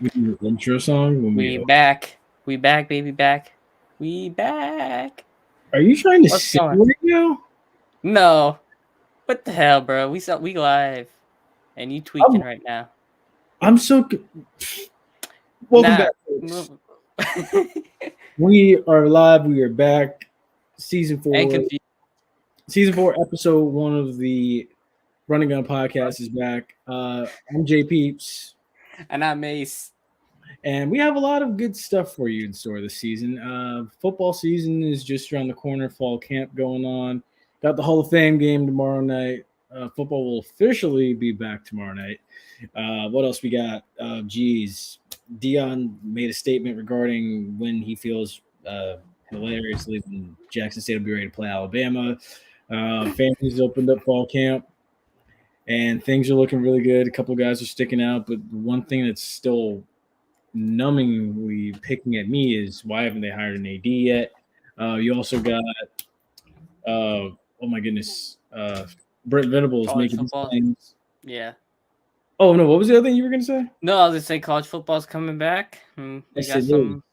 We do the intro song when We we. back. We back, baby, back. We back. Are you trying to What's sing going? right now? No. What the hell, bro? We live, and you tweaking I'm right now. I'm so. Welcome Nah. back, folks. We are live. We are back. Season And four. confused. Season four, episode one of the Running Gun podcast is back. I'm JPeeps, And I'm Ace. and we have a lot of good stuff for you in store this season. Football season is just around the corner. Fall camp going on. Got the Hall of Fame game tomorrow night. Football will officially be back tomorrow night. What else we got? Dion made a statement regarding when he feels hilariously when Jackson State will be ready to play Alabama. Families opened up fall camp, and things are looking really good. A couple guys are sticking out, but one thing that's still numbingly picking at me is why haven't they hired an AD yet? You also got, oh my goodness, Brent Venables College making his football. claims. Yeah. Oh no, what was the other thing you were going to say? No, I was gonna say college football's coming back. We Yes, got it is. some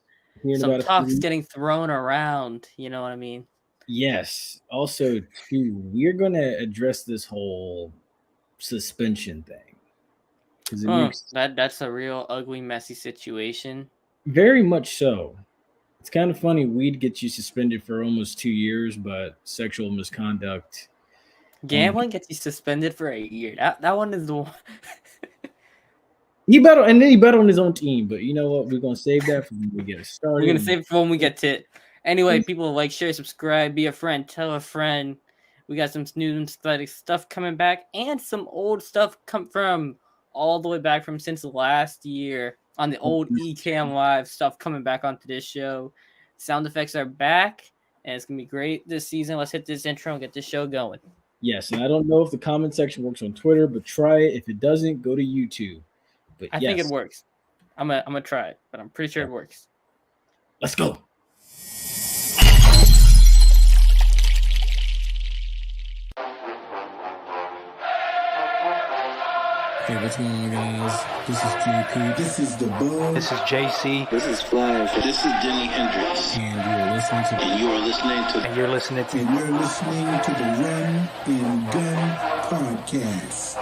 Hearing some about a talks few. getting thrown around. You know what I mean? Yes. Also, too, we're going to address this whole suspension thing because it makes That's a real ugly, messy situation. very much so. It's kind of funny. Weed gets you suspended for almost 2 years, but sexual misconduct only. Gambling gets you suspended for a year. That one is the one. He bet on, and then he bet on his own team. But you know what? We're gonna save that for when we get it We're gonna started. save it for when we get to it. Anyway, people like, share, subscribe, be a friend, tell a friend. We got some new and exciting stuff coming back, and some old stuff come from all the way back from since last year on the old Ecamm Live stuff coming back onto this show. Sound effects are back, and it's gonna be great this season. Let's hit this intro and get this show going. Yes, and I don't know if the comment section works on Twitter, but try it. If it doesn't, go to YouTube. But I think it yes, works. I'm gonna try it, but I'm pretty sure it works. let's go. Hey, what's going on, guys? This is JP. This is the Bug. This is JC. This is Flash. This is Jimi Hendrix. And you're listening to And you are listening to And you're listening to And you're listening to the Run and Gun Podcast.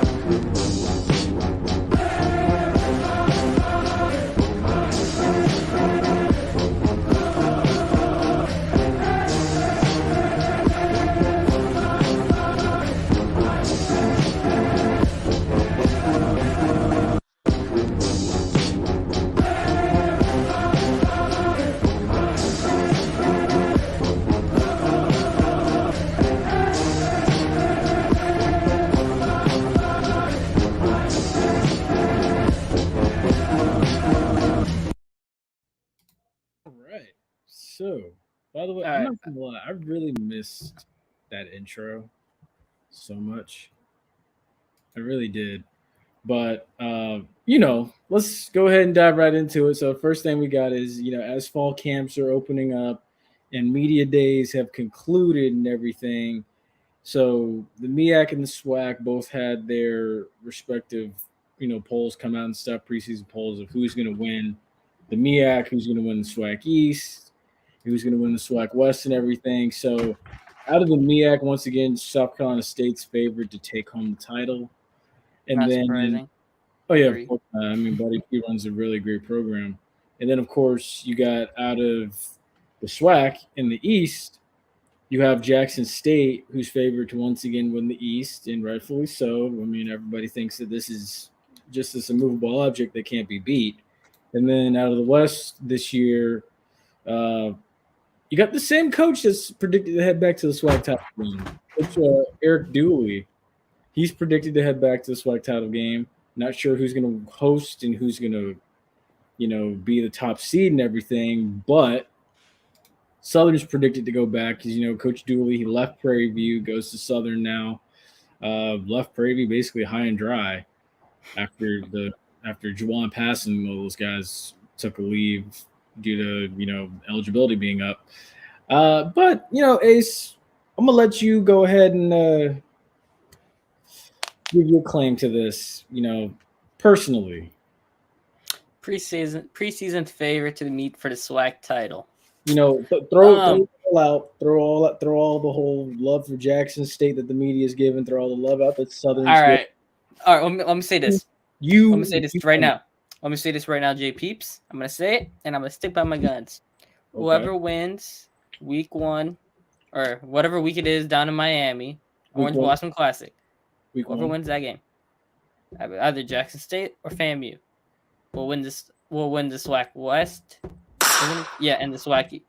All right. So, by the way, All I'm right. not gonna lie. I really missed that intro so much. I really did. But let's go ahead and dive right into it. So first thing we got is, as fall camps are opening up and media days have concluded and everything. So the MEAC and the SWAC both had their respective, polls come out and stuff, preseason polls of who's going to win the MEAC, who's going to win the SWAC East, who's going to win the SWAC West and everything. So out of the MEAC, once again, South Carolina State's favored to take home the title. And Not then, surprising. oh yeah, Agree. of course, Buddy P runs a really great program. And then, of course, you got out of the SWAC in the East, you have Jackson State, who's favored to once again win the East, and rightfully so. I mean, everybody thinks that this is just this immovable object that can't be beat. And then out of the West this year, you got the same coach that's predicted to head back to the SWAC title game. Coach Eric Dooley. He's predicted to head back to the SWAC title game. Not sure who's going to host and who's going to, be the top seed and everything. But Southern's predicted to go back because, Coach Dooley, he left Prairie View, goes to Southern now. Left Prairie View basically high and dry after Juwan passing. All those guys took a leave due to, eligibility being up. But, Ace, I'm going to let you go ahead and give your claim to this, personally. preseason favorite to meet for the SWAC title. You know, throw all the whole love for Jackson State that the media is giving. Throw all the love out that Southern. All right. Let me say this. You. Let me say this right now. Let me say this right now, JPeeps. I'm gonna say it, and I'm gonna stick by my guns. Okay. Whoever wins week 1, or whatever week it is down in Miami, Orange Blossom Classic. Whoever wins that game, either Jackson State or FAMU, will win this. Will win the SWAC West. And the SWAC.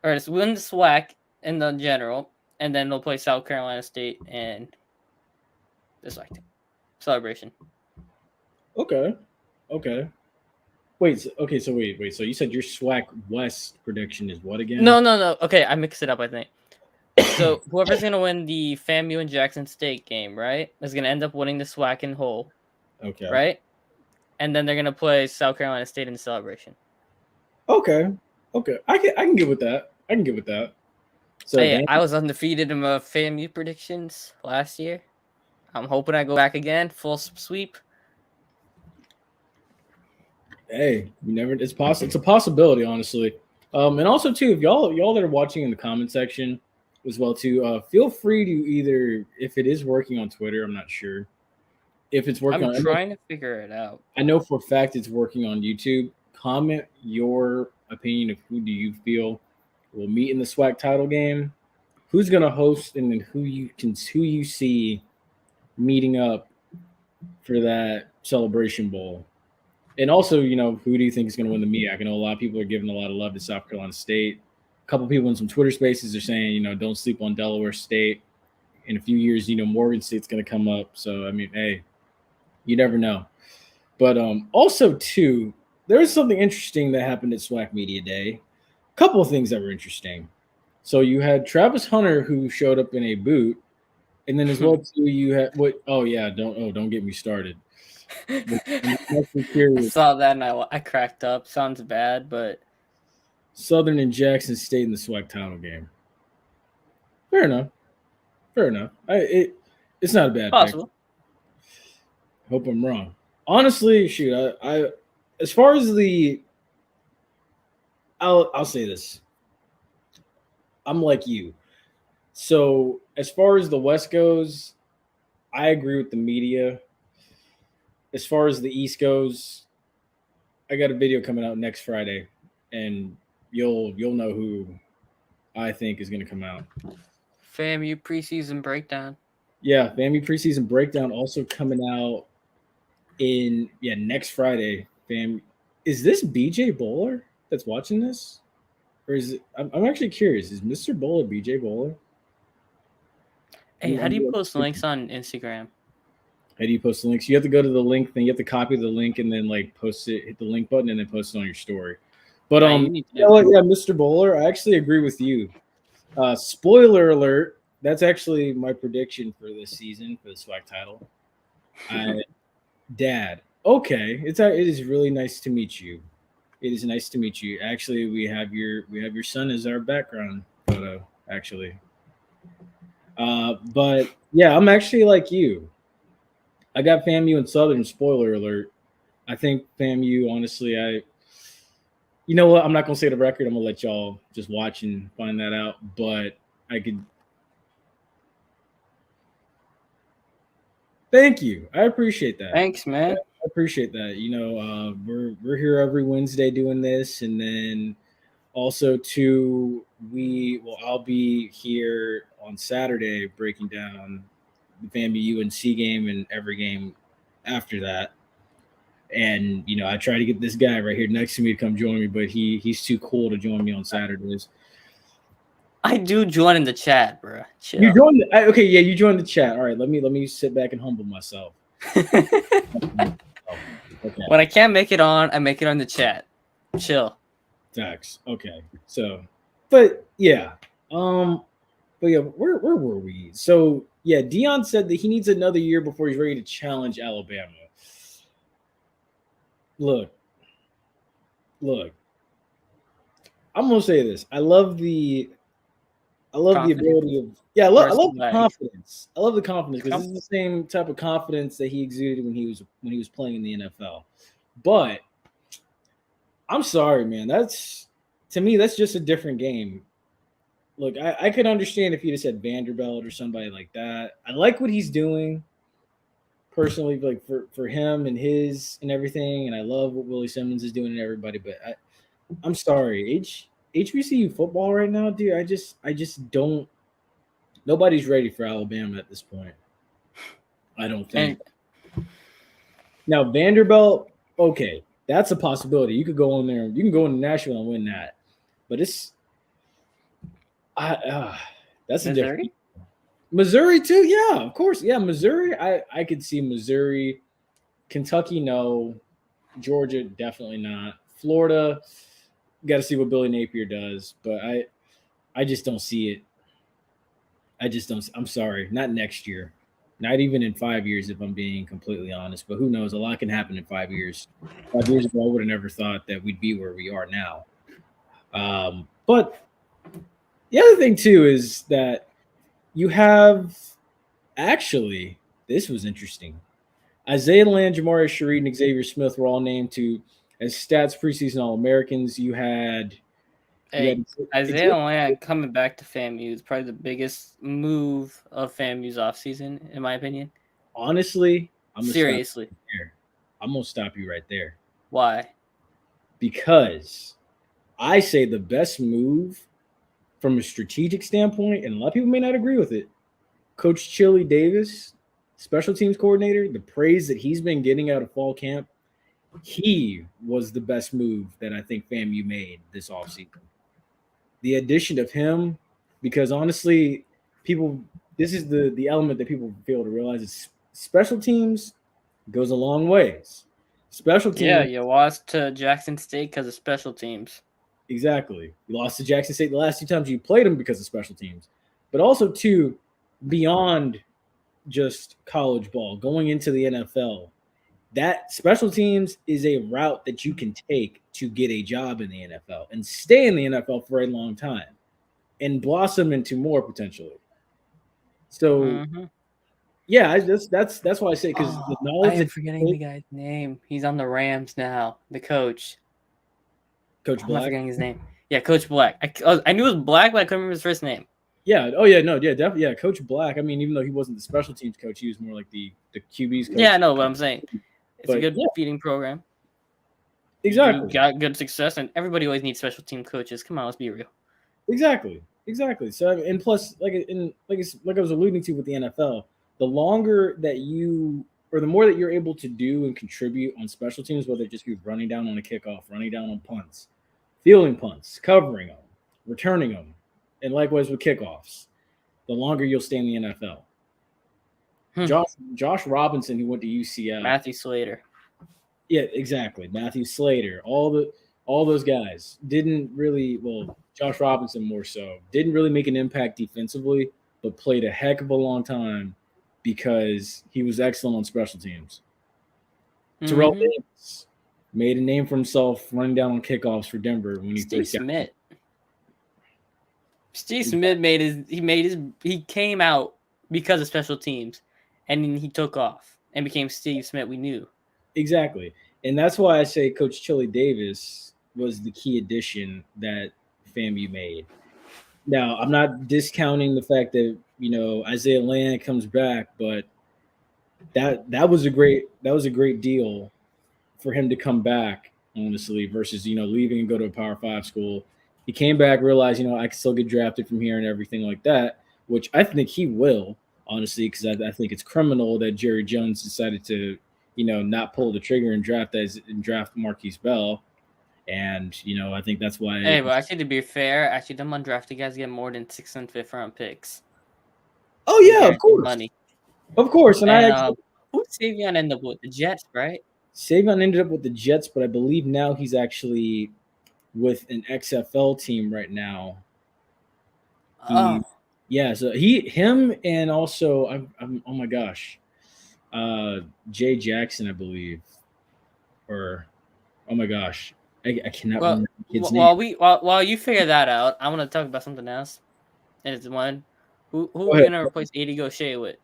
Or win the SWAC in the general, and then they'll play South Carolina State and the SWAC team celebration. Okay. Wait. So you said your SWAC West prediction is what again? No. Okay, I mixed it up, I think. So whoever's gonna win the FAMU and Jackson State game, right, is gonna end up winning the SWAC in whole. Okay. Right, and then they're gonna play South Carolina State in the celebration. Okay. I can get with that. So Hey, I was undefeated in my FAMU predictions last year. I'm hoping I go back again, full sweep. Hey, you never. It's possible. It's a possibility, honestly. And also too, if y'all that are watching in the comment section as well too, feel free to either, if it is working on Twitter, I'm not sure if it's working. I'm trying to figure it out. I know for a fact it's working on YouTube. Comment your opinion of who do you feel will meet in the SWAC title game, who's gonna host, and then who you see meeting up for that celebration bowl. And also, you know, who do you think is going to win the MEAC? I know a lot of people are giving a lot of love to South Carolina State. A couple people in some Twitter spaces are saying, you know, don't sleep on Delaware State. In a few years, you know, Morgan State's going to come up. So, I mean, hey, you never know. But also, too, there was something interesting that happened at SWAC Media Day. A couple of things that were interesting. So you had Travis Hunter, who showed up in a boot. And then as well, too, you had what? Oh, yeah, don't get me started. I saw that and I cracked up. Sounds bad, but Southern and Jackson State in the SWAC title game. Fair enough. It's not a bad possible. Pick. Hope I'm wrong. Honestly, shoot, I as far as I'll say this. I'm like you. So as far as the West goes, I agree with the media. As far as the East goes, I got a video coming out next Friday, and you'll know who I think is going to come out. FAMU preseason breakdown. Yeah, FAMU preseason breakdown also coming out in next Friday. Is this BJ Bowler that's watching this, or is it? I'm actually curious. Is Mr. Bowler BJ Bowler? Hey, how do you post links on Instagram? How do you post the links? You have to go to the link, then you have to copy the link and then like post it, hit the link button, and then post it on your story. But Mr. Bowler, I actually agree with you. Spoiler alert, that's actually my prediction for this season for the SWAC title. Dad. Okay. It is really nice to meet you. It is nice to meet you. Actually, we have your son as our background photo, actually. But yeah, I'm actually like you. I got FAMU and Southern, spoiler alert. I think FAMU, honestly, you know what? I'm not going to say the record. I'm going to let y'all just watch and find that out. But I could. Thank you. I appreciate that. Thanks, man. I appreciate that. You know, we're here every Wednesday doing this. And then also, too, I'll be here on Saturday breaking down the FAMU UNC game and every game after that. And, you know, I try to get this guy right here next to me to come join me, but he's too cool to join me on Saturdays. I do join in the chat, bro. Chill. You joined okay, yeah, you joined the chat. All right, let me sit back and humble myself. Okay. When I can't make it on, I make it on the chat. Chill. Facts. Okay. So, but yeah. Where were we? So yeah, Dion said that he needs another year before he's ready to challenge Alabama. Look. I'm gonna say this. I love the ability of I love the confidence. I love the confidence because this is the same type of confidence that he exuded when he was playing in the NFL. But I'm sorry, man. That's to me, that's just a different game. Look, I could understand if you just said Vanderbilt or somebody like that. I like what he's doing personally, like for him and his and everything, and I love what Willie Simmons is doing and everybody. But I'm sorry, HBCU football right now, dude. I just don't. Nobody's ready for Alabama at this point. I don't think. And Now Vanderbilt, okay, that's a possibility. You could go in there. You can go into Nashville and win that, but I, uh, that's a different. Missouri? Missouri too, yeah, of course, yeah. Missouri, I could see Missouri, Kentucky, no, Georgia, definitely not. Florida, got to see what Billy Napier does, but I just don't see it. I just don't. I'm sorry, not next year, not even in 5 years, if I'm being completely honest. But who knows? A lot can happen in 5 years. 5 years ago, I would have never thought that we'd be where we are now. But the other thing too is that you have actually this was interesting. Isaiah Land, Jamari Shareed, and Xavier Smith were all named to as stats preseason All Americans. You Hey, had Isaiah Land coming back to FAMU is probably the biggest move of FAMU's offseason, in my opinion. honestly, Seriously. I'm gonna stop you right there Why? because I say the best move from a strategic standpoint, and a lot of people may not agree with it. Coach Chili Davis, special teams coordinator, the praise that he's been getting out of fall camp, he was the best move that I think FAMU made this offseason. The addition of him, because honestly, people, this is the element that people fail to realize is special teams goes a long ways. Special Yeah, teams, you lost to Jackson State because of special teams. exactly. You lost to Jackson State the last two times you played them because of special teams, but also too beyond just college ball, going into the NFL. That special teams is a route that you can take to get a job in the NFL and stay in the NFL for a long time and blossom into more potentially. So Mm-hmm. yeah, that's why I say because the Oh, I knowledge am that forgetting the guy's name. He's on the Rams now. The coach. Coach I'm not Black, forgetting his name. Yeah, Coach Black. I knew it was Black, but I couldn't remember his first name. yeah, oh yeah, no, yeah, definitely, yeah, Coach Black. I mean, even though he wasn't the special teams coach, he was more like the QB's coach. Yeah, I know what I'm saying. It's a But good yeah, feeding program. You exactly. got good success, and everybody always needs special team coaches. Come on, let's be real. Exactly. So and plus, like I was alluding to with the NFL, the longer that you or the more that you're able to do and contribute on special teams, whether it just be running down on a kickoff, running down on punts, fielding punts, covering them, returning them, and likewise with kickoffs, the longer you'll stay in the NFL. Hmm. Josh Robinson, who went to UCF, Matthew Slater. yeah, exactly. Matthew Slater, all those guys didn't really well, Josh Robinson more so, didn't really make an impact defensively, but played a heck of a long time because he was excellent on special teams. Terrell Mhm. Davis made a name for himself running down on kickoffs for Denver when he Steve first got Smith. Steve Smith he came out because of special teams, and then he took off and became Steve Smith. We knew. exactly. And that's why I say Coach Chili Davis was the key addition that FAMU made. Now, I'm not discounting the fact that Isaiah Land comes back, but that was a great deal for him to come back, honestly, versus leaving and go to a Power Five school. He came back, realized I can still get drafted from here and everything like that, which I think he will, honestly, because I think it's criminal that Jerry Jones decided to not pull the trigger and draft Marquise Bell, and I think that's why. Hey, but actually, to be fair, actually, them undrafted guys get more than 6th and 5th round picks. Oh yeah, of Guaranteed course, money. of course, and I And actually. who Savion ended up with? The Jets, right? Savion ended up with the Jets, but I believe now he's actually with an XFL team right now. Oh, So him, and also I'm oh my gosh, Jay Jackson, I believe, or oh my gosh, I cannot well, remember the kid's name. while you figure that out, I want to talk about something else. And it's one who Go are we ahead. gonna replace AD Gaucher with?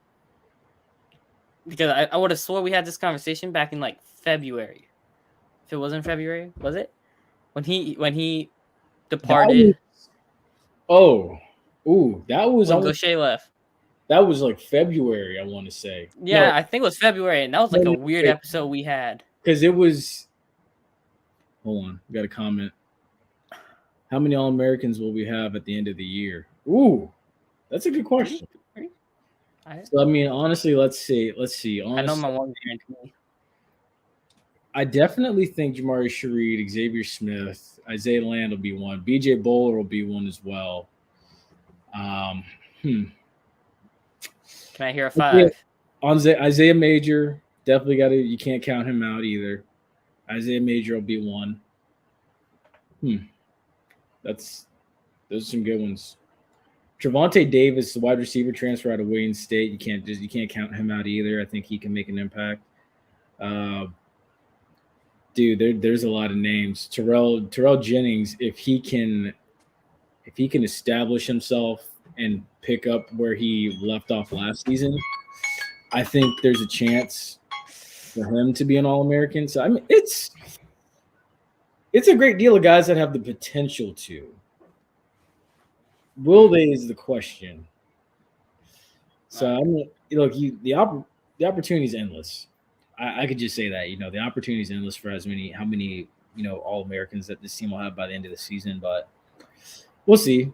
Because I would have swore we had this conversation back in like February. If it wasn't February, was it? when he That departed that was when Gaucher left. that was like February, I want to say. Yeah, I think it was February, and that was like No, a weird wait. episode we had. Because it was. Hold on, got a comment. How many All Americans will we have at the end of the year? Ooh, that's a good question. So I mean, honestly, let's see. Honestly, I know my one guarantee. I definitely think Jamari Shareed, Xavier Smith, Isaiah Land will be one. BJ Bowler will be one as well. Can I hear a 5? Isaiah Major, definitely got to. You can't count him out either. Isaiah Major will be one. Those are some good ones. Trevonte Davis, the wide receiver transfer out of Wayne State. You can't count him out either. I think he can make an impact. Dude, there's a lot of names. Terrell Jennings, if he can establish himself and pick up where he left off last season, I think there's a chance for him to be an All-American. So I mean, it's a great deal of guys that have the potential to. Will they is the question. So I mean, look, the opportunity is endless. I could just say that, the opportunity is endless for how many All Americans that this team will have by the end of the season. But we'll see.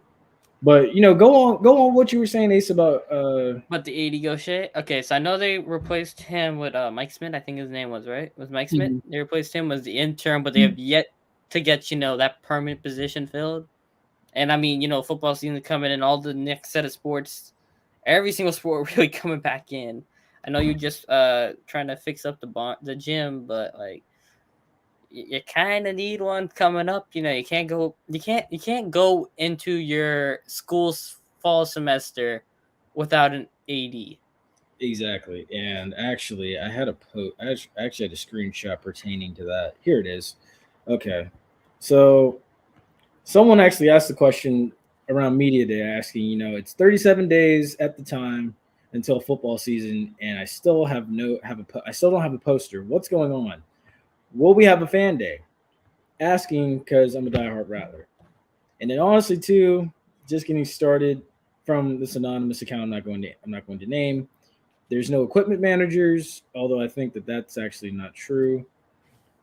But go on what you were saying, Ace, about the 80 Gaucher. Okay, so I know they replaced him with Mike Smith. I think his name was right. It was Mike Smith? Mm-hmm. They replaced him as the intern, but they have yet to get that permanent position filled. And I mean, football season coming and all the next set of sports, every single sport really coming back in. I know you're just trying to fix up the gym, but like you kind of need one coming up. You can't go into your school's fall semester without an AD. Exactly. And actually, I had a actually had a screenshot pertaining to that. Here it is. Okay. So someone actually asked the question around media day, asking, it's 37 days at the time until football season, and I still don't have a poster. What's going on? Will we have a fan day? Asking because I'm a diehard Rattler. And then honestly, too, just getting started from this anonymous account I'm not going to name. There's no equipment managers, although I think that's actually not true.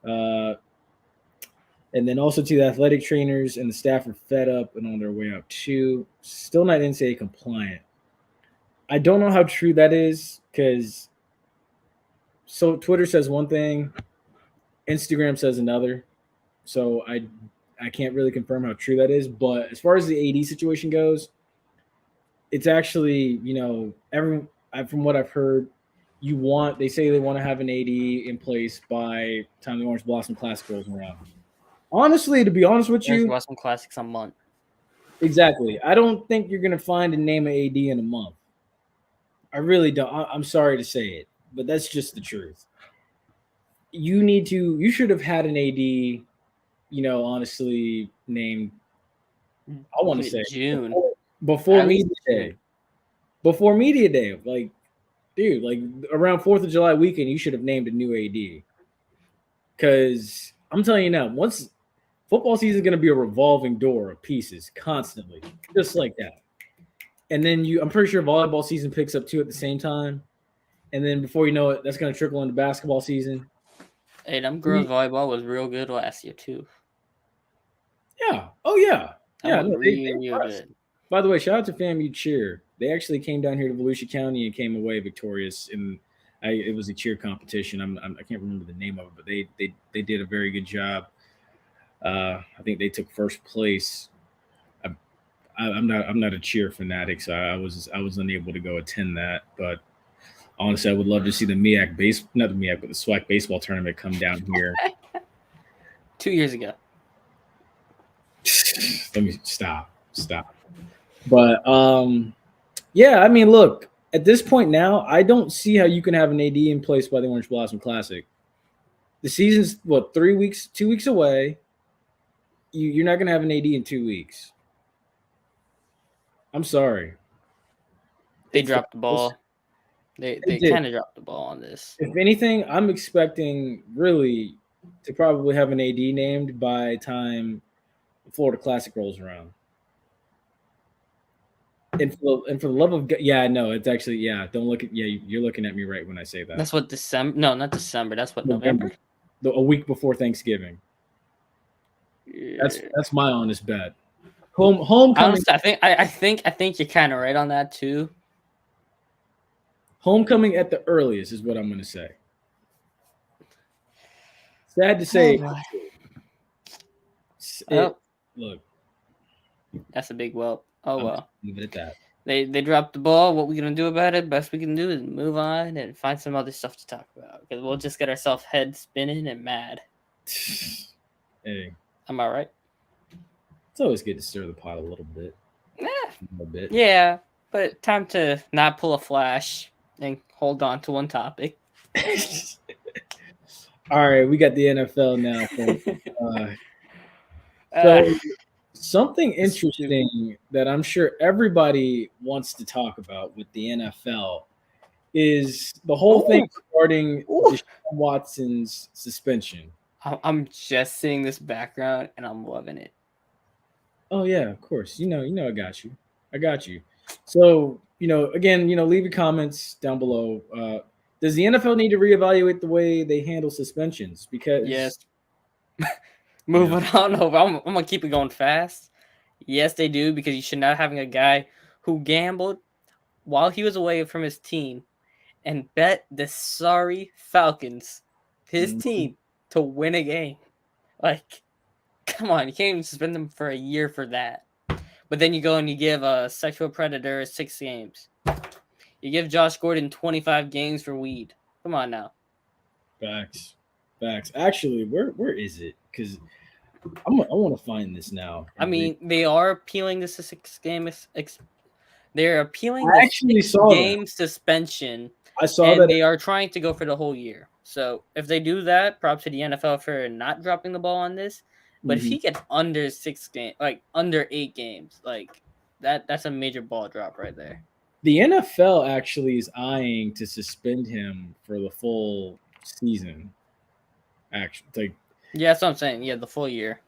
And then also to the athletic trainers and the staff are fed up and on their way out too. Still not NCAA compliant. I don't know how true that is because Twitter says one thing, Instagram says another. So I can't really confirm how true that is. But as far as the AD situation goes, it's actually, from what I've heard, they say they want to have an AD in place by the time the Orange Blossom Classic rolls around. Honestly, to be honest with you, Orange Blossom Classics a month. Exactly. I don't think you're going to find a name of AD in a month. I really don't. I'm sorry to say it, but that's just the truth. You should have had an AD, honestly named, I want to say June. Before media day. Before media day. Like, dude, like around 4th of July weekend, you should have named a new AD. Because I'm telling you now, once football season is going to be a revolving door of pieces constantly, just like that. And then I'm pretty sure volleyball season picks up too at the same time. And then before you know it, that's going to trickle into basketball season. Hey, them girls volleyball was real good last year too. Yeah. Oh yeah. Yeah. No, real good. By the way, shout out to FAMU Cheer. They actually came down here to Volusia County and came away victorious. It was a cheer competition. I can't remember the name of it, but they did a very good job. I think they took first place. I'm not a cheer fanatic, so I was unable to go attend that. But honestly, I would love to see the SWAC baseball tournament come down here. 2 years ago. Let me stop. But yeah, I mean, look, at this point now, I don't see how you can have an AD in place by the Orange Blossom Classic. The season's 2 weeks away. You're not going to have an AD in 2 weeks. I'm sorry. They dropped the ball. They kind of dropped the ball on this. If anything, I'm expecting really to probably have an AD named by time Florida Classic rolls around. And for the love of God, yeah, no, it's actually Don't look at you're looking at me right when I say that. That's what December. No, not December. That's what November. A week before Thanksgiving. Yeah. That's my honest bet. Homecoming. Honestly, I think you're kind of right on that too. Homecoming at the earliest is what I'm going to say. Sad to say. Look, that's a big whelp. Oh well. Leave it at that. They dropped the ball. What we gonna do about it? Best we can do is move on and find some other stuff to talk about because we'll just get ourselves head spinning and mad. Hey, am I right? It's always good to stir the pot a little bit. Yeah, but time to not pull a flash and hold on to one topic. All right, we got the NFL now. So something interesting that I'm sure everybody wants to talk about with the NFL is the whole thing regarding Deshaun Watson's suspension. I'm just seeing this background and I'm loving it. Oh yeah, of course. I got you. So, again, leave your comments down below. Does the NFL need to reevaluate the way they handle suspensions? Because yes. Moving on over. I'm gonna keep it going fast. Yes, they do, because you should not having a guy who gambled while he was away from his team and bet the sorry Falcons, his team, to win a game. Like, come on, you can't even suspend them for a year for that. But then you go and you give a sexual predator 6 games. You give Josh Gordon 25 games for weed. Come on now. Facts. Actually, where is it? Because I want to find this now. I mean, they are appealing this 6 game. They're appealing I actually saw game suspension. I saw that they are trying to go for the whole year. So if they do that, props to the NFL for not dropping the ball on this. But if he gets under 6 games, like under 8 games, like that's a major ball drop right there. The NFL actually is eyeing to suspend him for the full season. Actually, yeah, that's what I'm saying. Yeah, the full year.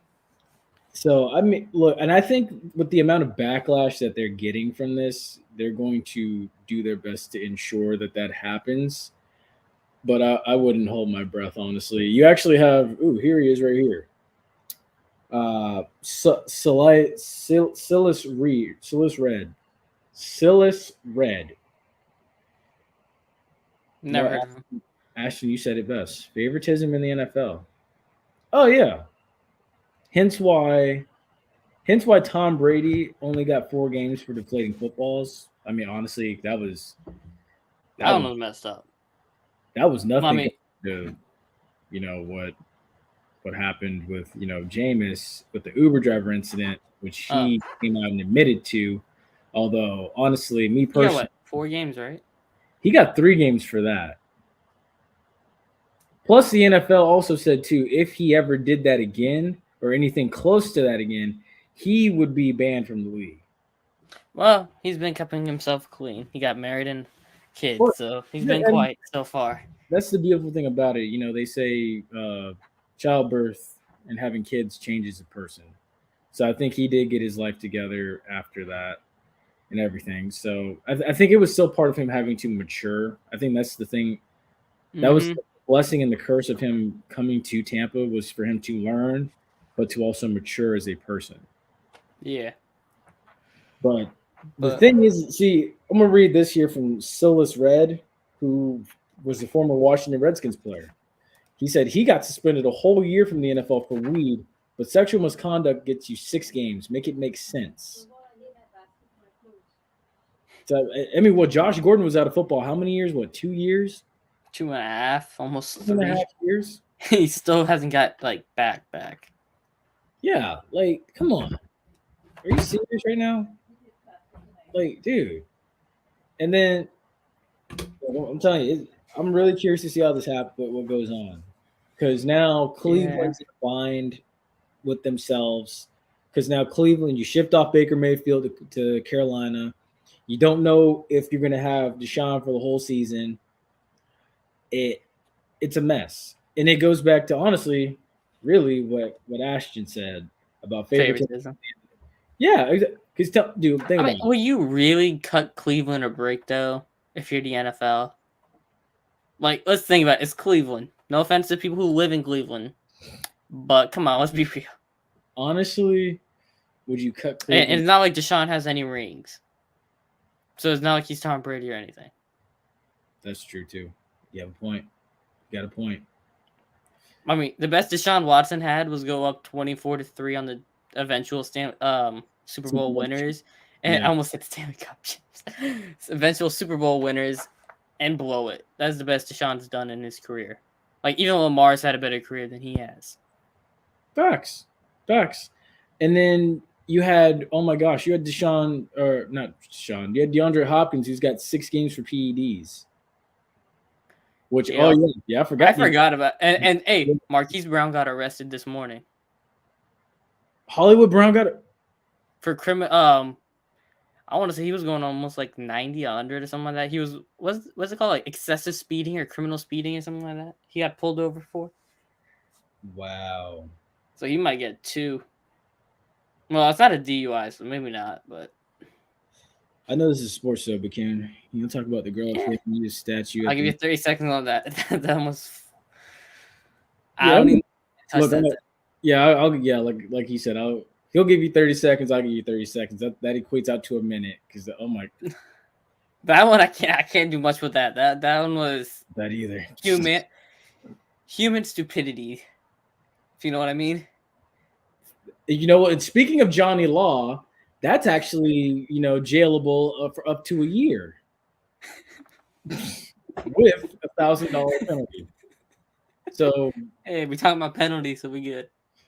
So, I mean, look, and I think with the amount of backlash that they're getting from this, they're going to do their best to ensure that happens. But I wouldn't hold my breath, honestly. You actually have, here he is right here. Silas Red. Never heard of him. Ashton, you said it best. Favoritism in the NFL. Oh yeah. Hence why Tom Brady only got 4 games for deflating footballs. I mean, honestly, that was messed up. That was nothing to what happened with Jameis with the Uber driver incident, which he came out and admitted to. Although honestly, me personally, 4 games, right? He got 3 games for that. Plus, the NFL also said, too, if he ever did that again or anything close to that again, he would be banned from the league. Well, he's been keeping himself clean. He got married and kids, so he's been quiet so far. That's the beautiful thing about it. They say childbirth and having kids changes a person. So I think he did get his life together after that and everything. So I think it was still part of him having to mature. I think that's the thing. That was the blessing and the curse of him coming to Tampa, was for him to learn, but to also mature as a person. Yeah. But the thing is, see, I'm going to read this here from Silas Red, who was the former Washington Redskins player. He said he got suspended a whole year from the NFL for weed, but sexual misconduct gets you 6 games. Make it make sense. So, I mean, Josh Gordon was out of football how many years? 2 years? 2.5, almost 3. 2.5 years. He still hasn't got back. Yeah, come on. Are you serious right now? Dude. And then I'm telling you, I'm really curious to see how this happens. What goes on? Because now Cleveland's aligned with themselves. Because now Cleveland, you shift off Baker Mayfield to Carolina. You don't know if you're going to have Deshaun for the whole season. It's a mess. And it goes back to, honestly, really what Ashton said about favoritism. Favoritism. Yeah, because dude, think I about mean, will you really cut Cleveland a break though? If you're the NFL, like, let's think about it. It's Cleveland. No offense to people who live in Cleveland, but come on, let's be real. honestly, would you cut And Cleveland? it's not like Deshaun has any rings, so it's not like he's Tom Brady or anything. That's true too. You have a point. You got a point. I mean, the best Deshaun Watson had was go up 24-3 on the eventual Super Bowl winners, and Yeah. I almost said Stanley Cup champs. Eventual Super Bowl winners, and blow it. That's the best Deshaun's done in his career. Like, even Lamar's had a better career than he has. Facts. And then you had, oh my gosh, you had Deshaun, or not Deshaun, you had DeAndre Hopkins, who's got 6 games for PEDs. Which, Yeah. I forgot. I forgot about and hey, Marquise Brown got arrested this morning Hollywood Brown got for criminal. I want to say he was going almost like 90, 100 or something like that. He was what's it called, like excessive speeding or criminal speeding or something like that. He got pulled over for. Wow. So he might get 2. Well, it's not a DUI, so maybe not. But I know this is sports show, but can you talk about the girl who used statue? I'll give you 30 seconds on that. That was. Yeah, I don't even touch look, that. I'll like you said, he'll give you 30 seconds. I'll give you 30 seconds. That equates out to a minute because oh my, That one I can't do much with that. That one was that either. human stupidity. If you know what I mean. You know what? Speaking of Johnny Law, that's actually jailable for up to a year with $1,000 penalty. So Hey, we're talking about penalties, so we good.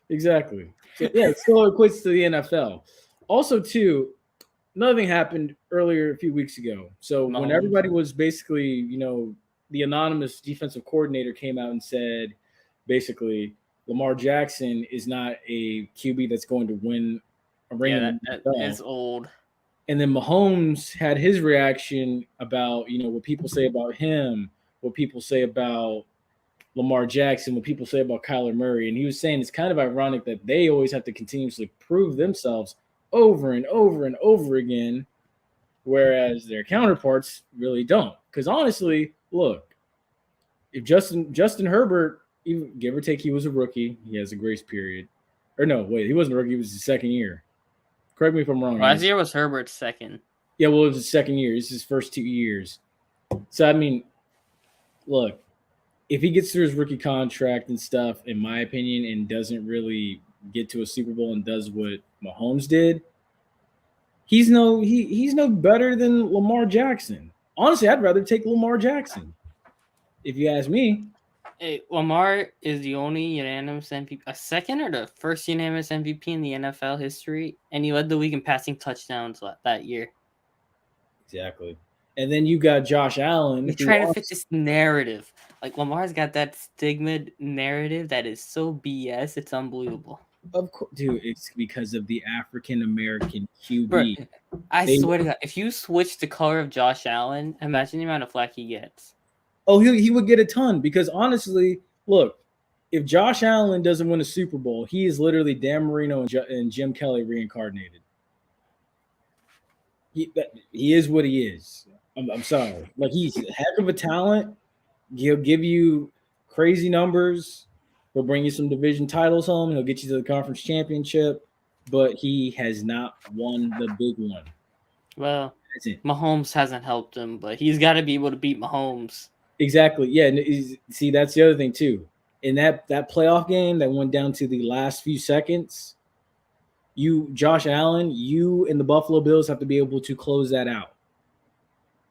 Exactly. So, yeah, it still equates to the NFL. Also, too, another thing happened earlier a few weeks ago. So when everybody was basically, the anonymous defensive coordinator came out and said, basically, Lamar Jackson is not a QB that's going to win a ring. Yeah, that is old. And then Mahomes had his reaction about, what people say about him, what people say about Lamar Jackson, what people say about Kyler Murray. And he was saying it's kind of ironic that they always have to continuously prove themselves over and over and over again, whereas their counterparts really don't. Because honestly, look, if Justin Herbert, even, give or take, he was a rookie, he has a grace period. Or no, wait, he wasn't a rookie, it was his second year. Correct me if I'm wrong. Last year was Herbert's second. Yeah, well, it was his second year. It's his first 2 years. So, I mean, look, if he gets through his rookie contract and stuff, in my opinion, and doesn't really get to a Super Bowl and does what Mahomes did, he's no better than Lamar Jackson. Honestly, I'd rather take Lamar Jackson, if you ask me. Hey, Lamar is the only unanimous MVP, a second or the first unanimous MVP in the NFL history, and he led the league in passing touchdowns that year. Exactly. And then you got Josh Allen. They're trying to fit this narrative. Like, Lamar's got that stigma narrative that is so BS. It's unbelievable. Of course, dude, it's because of the African American QB. Bro, I swear to God, if you switch the color of Josh Allen, imagine the amount of flack he gets. Oh, he would get a ton because honestly, look, if Josh Allen doesn't win a Super Bowl, he is literally Dan Marino and Jim Kelly reincarnated. He is what he is. I'm sorry. Like, he's a heck of a talent. He'll give you crazy numbers. He'll bring you some division titles home. He'll get you to the conference championship, but he has not won the big one. Well, Mahomes hasn't helped him, but he's got to be able to beat Mahomes. Exactly. Yeah. See, that's the other thing too. In that playoff game that went down to the last few seconds, Josh Allen, you and the Buffalo Bills have to be able to close that out.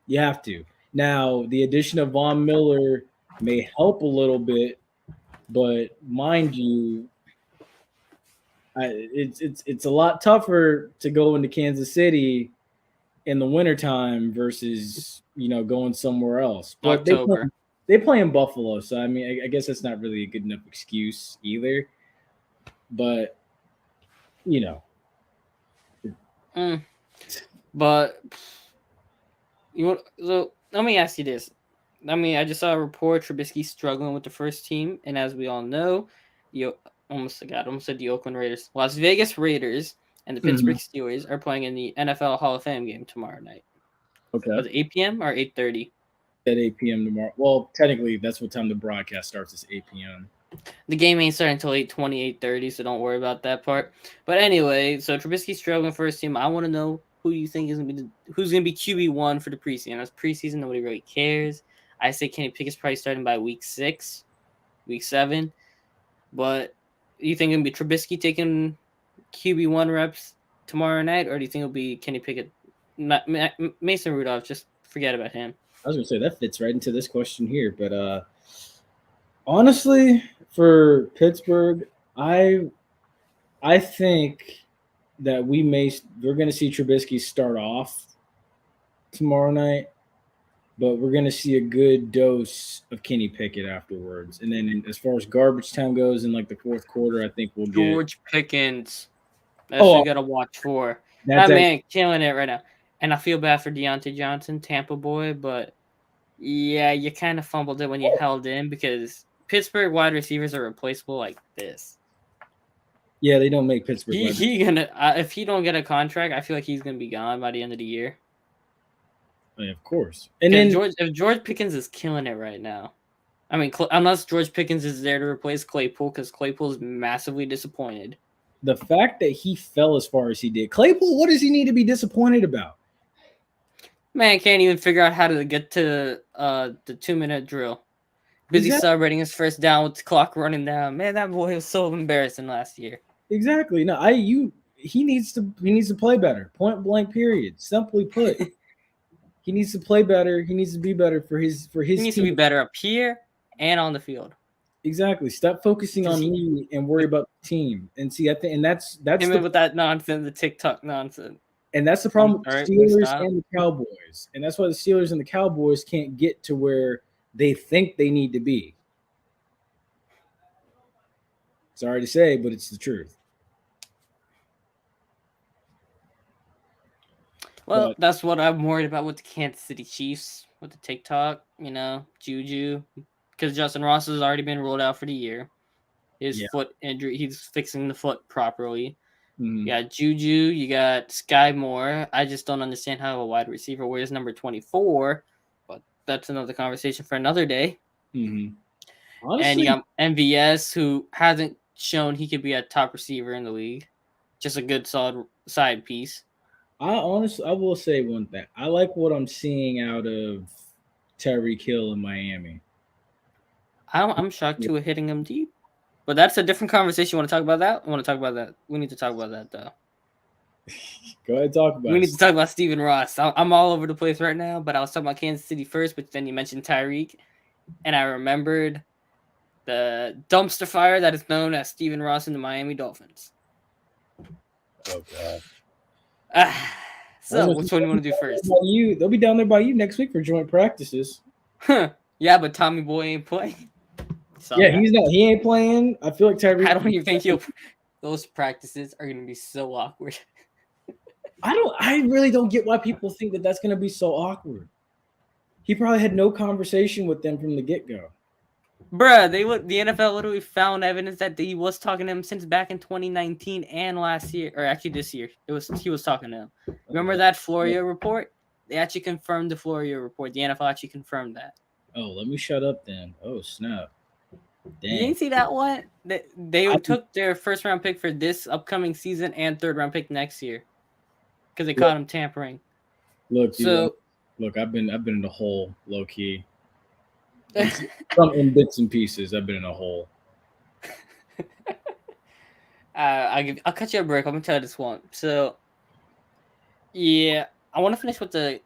You have to. Now, the addition of Von Miller may help a little bit, but mind you, it's a lot tougher to go into Kansas City in the wintertime versus going somewhere else. But they play in Buffalo, so I mean, I guess that's not really a good enough excuse either. But But so let me ask you this. I mean, I just saw a report Trubisky's struggling with the first team, and as we all know, almost said the Oakland Raiders. Las Vegas Raiders and the Mm-hmm. Pittsburgh Steelers are playing in the NFL Hall of Fame game tomorrow night. Okay. Was it 8 p.m. or 8:30? At 8 p.m. tomorrow. Well, technically, that's what time the broadcast starts. Is 8 p.m. The game ain't starting until 8:20, 8:30, so don't worry about that part. But anyway, so Trubisky's struggling for his team. I want to know who you think is who's gonna be QB1 for the preseason. That's preseason, nobody really cares. I say Kenny Pickett's probably starting by week 6, week 7. But you think it'll be Trubisky taking QB1 reps tomorrow night, or do you think it'll be Kenny Pickett? Mason Rudolph, just forget about him. I was gonna say that fits right into this question here, but honestly, for Pittsburgh, I think that we're gonna see Trubisky start off tomorrow night, but we're gonna see a good dose of Kenny Pickett afterwards. And then as far as garbage time goes in like the fourth quarter, I think we'll get George Pickens. That's what you gotta watch for. That man killing it right now. And I feel bad for Deontay Johnson, Tampa boy, but yeah, you kind of fumbled it when you held in because Pittsburgh wide receivers are replaceable like this. Yeah, they don't make Pittsburgh. He gonna if he don't get a contract, I feel like he's gonna be gone by the end of the year. Yeah, of course. And then if George Pickens is killing it right now, I mean, unless George Pickens is there to replace Claypool, because Claypool is massively disappointed. The fact that he fell as far as he did, Claypool, what does he need to be disappointed about? Man can't even figure out how to get to the 2-minute drill. Busy celebrating his first down with the clock running down. Man, that boy was so embarrassing last year. Exactly. No, he needs to play better. Point blank. Period. Simply put, he needs to play better. He needs to be better for his. He needs to be better up here and on the field. Exactly. Stop focusing on me and worry about the team. And see, I think, and that's with that nonsense, the TikTok nonsense. And that's the problem with the Steelers and the Cowboys. And that's why the Steelers and the Cowboys can't get to where they think they need to be. Sorry to say, but it's the truth. Well, that's what I'm worried about with the Kansas City Chiefs, with the TikTok, Juju. Because Justin Ross has already been ruled out for the year. His foot injury, he's fixing the foot properly. You got Juju, you got Sky Moore. I just don't understand how a wide receiver wears number 24, but that's another conversation for another day. Honestly, and you got MVS, who hasn't shown he could be a top receiver in the league. Just a good, solid side piece. I will say one thing. I like what I'm seeing out of Tyreek Hill in Miami. I'm shocked Tua hitting him deep. But that's a different conversation. You want to talk about that? I want to talk about that. We need to talk about that, though. Go ahead, talk about it. We need to talk about Stephen Ross. I'm all over the place right now, but I was talking about Kansas City first, but then you mentioned Tyreek, and I remembered the dumpster fire that is known as Stephen Ross and the Miami Dolphins. Oh, God. So, which one do you want to do first? They'll be down there by you next week for joint practices. Yeah, but Tommy Boy ain't playing. He's not. He ain't playing. I feel like Tyreek. I don't even think those practices are going to be so awkward. I really don't get why people think that that's going to be so awkward. He probably had no conversation with them from the get-go. Bruh, the NFL literally found evidence that he was talking to him since back in 2019 and last year, or actually this year. He was talking to him. Remember that Florio report? They actually confirmed the Florio report. The NFL actually confirmed that. Oh, let me shut up then. Oh, snap. Dang. You didn't see that one? They took their first-round pick for this upcoming season and third-round pick next year because they caught him tampering. Look, I've been in the hole, low key. In bits and pieces, I've been in a hole. I'll cut you a break. I'm gonna tell you this one. So, yeah, I want to finish with the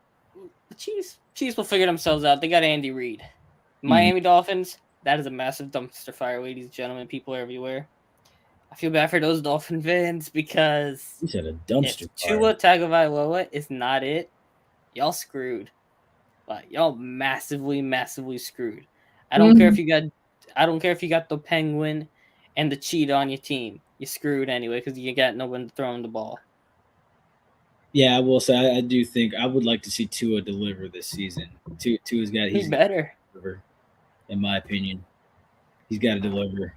Chiefs. Chiefs will figure themselves out. They got Andy Reid. Miami Dolphins. That is a massive dumpster fire, ladies and gentlemen. People everywhere. I feel bad for those Dolphin fans because you said a dumpster fire. Tua Tagovailoa is not it. Y'all screwed. Like y'all massively, massively screwed. I don't care if you got the Penguin and the Cheetah on your team. You screwed anyway because you got no one throwing the ball. Yeah, I will say I do think I would like to see Tua deliver this season. Tua's got he's better. In my opinion, he's got to deliver.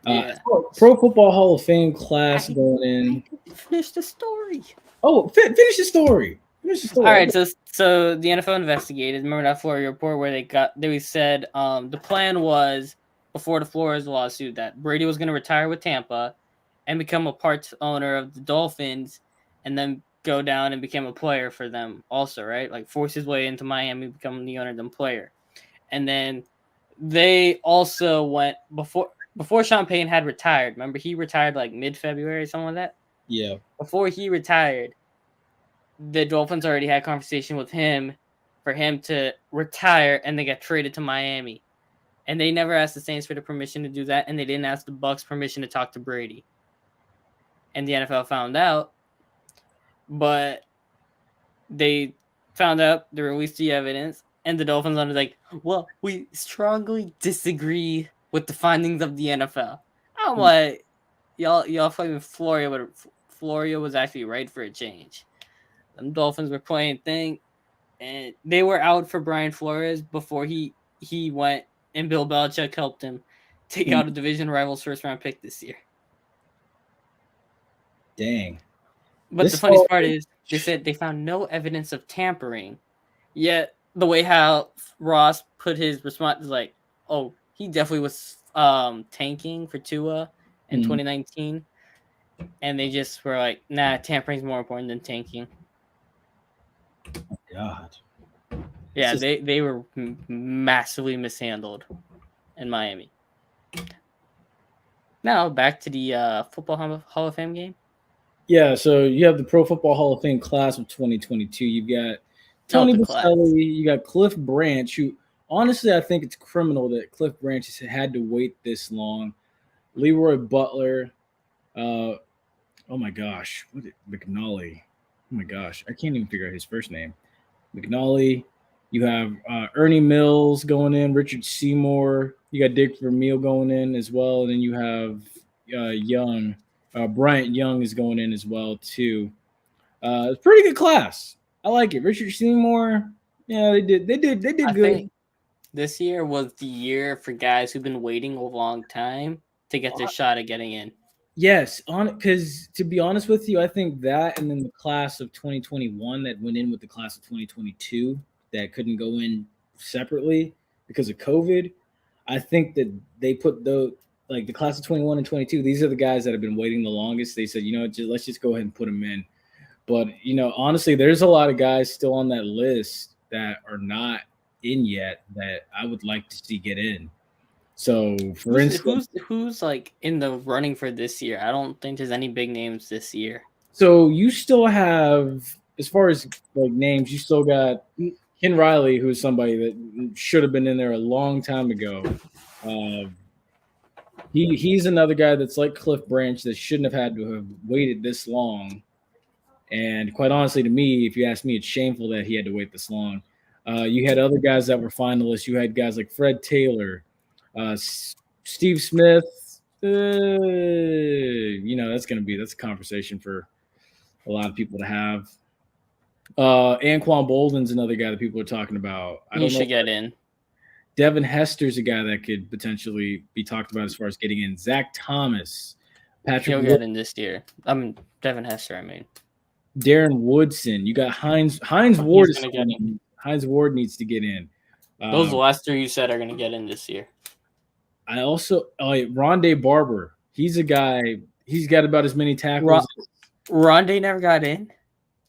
Yeah. Pro Football Hall of Fame class going in. Finish the story. Oh, finish the story. Finish the story. All right, so the NFL investigated. Remember that Florida report where they said the plan was before the Flores lawsuit that Brady was going to retire with Tampa and become a part owner of the Dolphins, and then go down and become a player for them also, right? Like force his way into Miami, become the owner, then player, and then they also went before Sean Payton had retired. Remember he retired like mid-February, something like that. Yeah. Before he retired, the Dolphins already had conversation with him for him to retire and they got traded to Miami. And they never asked the Saints for the permission to do that, and they didn't ask the Bucks permission to talk to Brady. And the NFL found out, but they found out, they released the evidence, and the Dolphins are like, well, we strongly disagree with the findings of the NFL. I'm like, y'all fucking Florio was actually right for a change. Them Dolphins were playing thing, and they were out for Brian Flores before he went, and Bill Belichick helped him take out a division rival's first round pick this year. Dang. But the funniest part is they said they found no evidence of tampering. Yet the way how Ross put his response is like, oh, he definitely was tanking for Tua in 2019. And they just were like, nah, tampering's more important than tanking. Oh, God. Yeah, they were massively mishandled in Miami. Now back to the Football Hall of Fame game. Yeah, so you have the Pro Football Hall of Fame class of 2022. You've got Tony Boselli, you got Cliff Branch, who honestly I think it's criminal that Cliff Branch has had to wait this long. Leroy Butler, oh my gosh, McNally. Oh my gosh, I can't even figure out his first name. McNally. You have Ernie Mills going in, Richard Seymour. You got Dick Vermeil going in as well, and then you have Young. Bryant Young is going in as well too. It's a pretty good class. I like it. Richard Seymour. Yeah, they did good. Think this year was the year for guys who've been waiting a long time to get their shot at getting in. Yes, because to be honest with you, I think that and then the class of 2021 that went in with the class of 2022 that couldn't go in separately because of COVID. I think that they put the class of 21 and 22. These are the guys that have been waiting the longest. They said, let's just go ahead and put them in. But honestly, there's a lot of guys still on that list that are not in yet that I would like to see get in. So, for instance, who's like in the running for this year? I don't think there's any big names this year. So you still have, as far as like names, you still got Ken Riley, who's somebody that should have been in there a long time ago. He's another guy that's like Cliff Branch that shouldn't have had to have waited this long. And quite honestly, to me, if you ask me, it's shameful that he had to wait this long. You had other guys that were finalists. You had guys like Fred Taylor, Steve Smith. That's a conversation for a lot of people to have. Anquan Bolden's another guy that people are talking about. He should get in. Devin Hester's a guy that could potentially be talked about as far as getting in. Zach Thomas, He'll get in this year. Devin Hester, I mean. Darren Woodson. You got Hines Ward. Hines Ward needs to get in. Those last three you said are going to get in this year. I also Rondé Barber. He's a guy. He's got about as many tackles. Rondé never got in.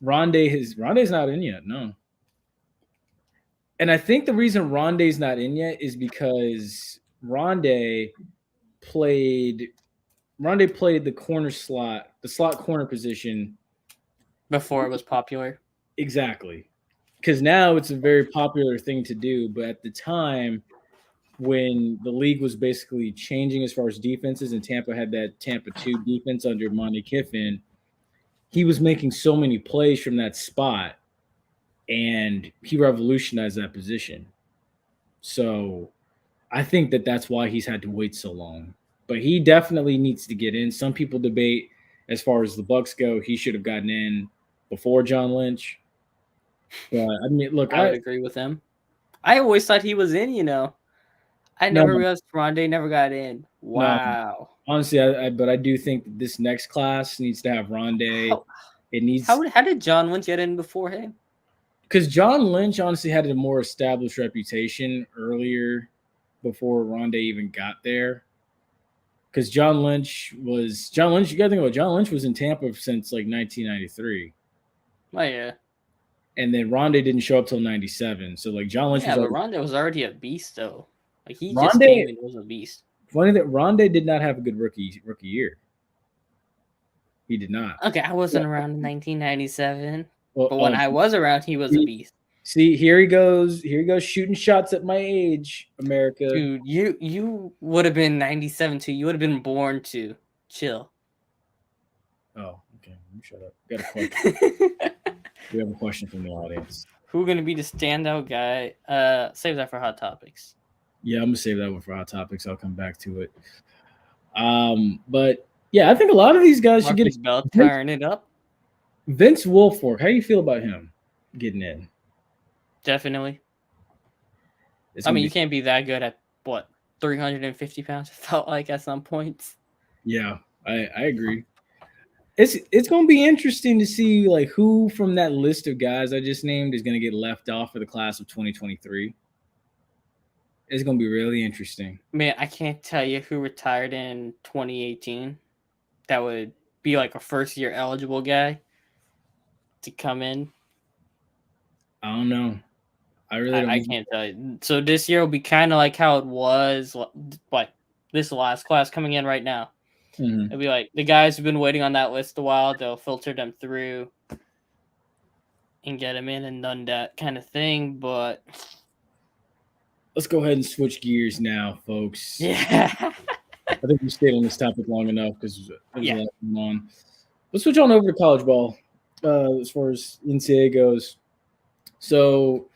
Rondé's not in yet. No. And I think the reason Rondé's not in yet is because Rondé played the corner slot, the slot corner position before it was popular. Exactly. Because now it's a very popular thing to do. But at the time when the league was basically changing as far as defenses and Tampa had that Tampa 2 defense under Monte Kiffin, he was making so many plays from that spot and he revolutionized that position. So I think that that's why he's had to wait so long. But he definitely needs to get in. Some people debate as far as the Bucks go, he should have gotten in before John Lynch. But I mean, look, I would agree with him. I always thought he was in, I never realized Rondé never got in. Wow. honestly, but I do think that this next class needs to have Rondé. How, It needs how did John Lynch get in before him? because John Lynch honestly had a more established reputation earlier before Rondé even got there. Because John Lynch. You gotta think about John Lynch was in Tampa since like 1993. Oh yeah, And then Rondé didn't show up till 97. So like John Lynch yeah, was but already, Rondé was already a beast though. Like he just Rondé. came and was a beast. Funny that Rondé did not have a good rookie year. He did not. Okay, I wasn't around in 1997, Well, but when I was around, he was a beast. see, here he goes. Here he goes shooting shots at my age, America. Dude, you would have been 97 too. You would have been born to chill. Oh, okay. You shut up. Got a question. We have a question from the audience. Who gonna be the standout guy? Save that for hot topics. Yeah, I'm gonna save that one for hot topics. I'll come back to it. But yeah, I think a lot of these guys should get Marcus Bell turn it up. Vince Wilfork. How do you feel about him getting in? Definitely. It's I gonna mean, be- you can't be that good at what 350 pounds. It felt like at some points. Yeah, I agree. It's gonna be interesting to see like who from that list of guys I just named is gonna get left off for the class of 2023. It's gonna be really interesting. Man, I can't tell you who retired in 2018. That would be like a first year eligible guy to come in. I don't know. I really don't. I can't tell you. So this year will be kind of like how it was, like this last class coming in right now. Mhm. It'll be like the guys who've been waiting on that list a while. They'll filter them through and get them in and done that kind of thing. But Let's go ahead and switch gears now, folks. yeah, I think we stayed on this topic long enough because there's Yeah. a lot going on. Let's switch on over to college ball as far as NCAA goes. So,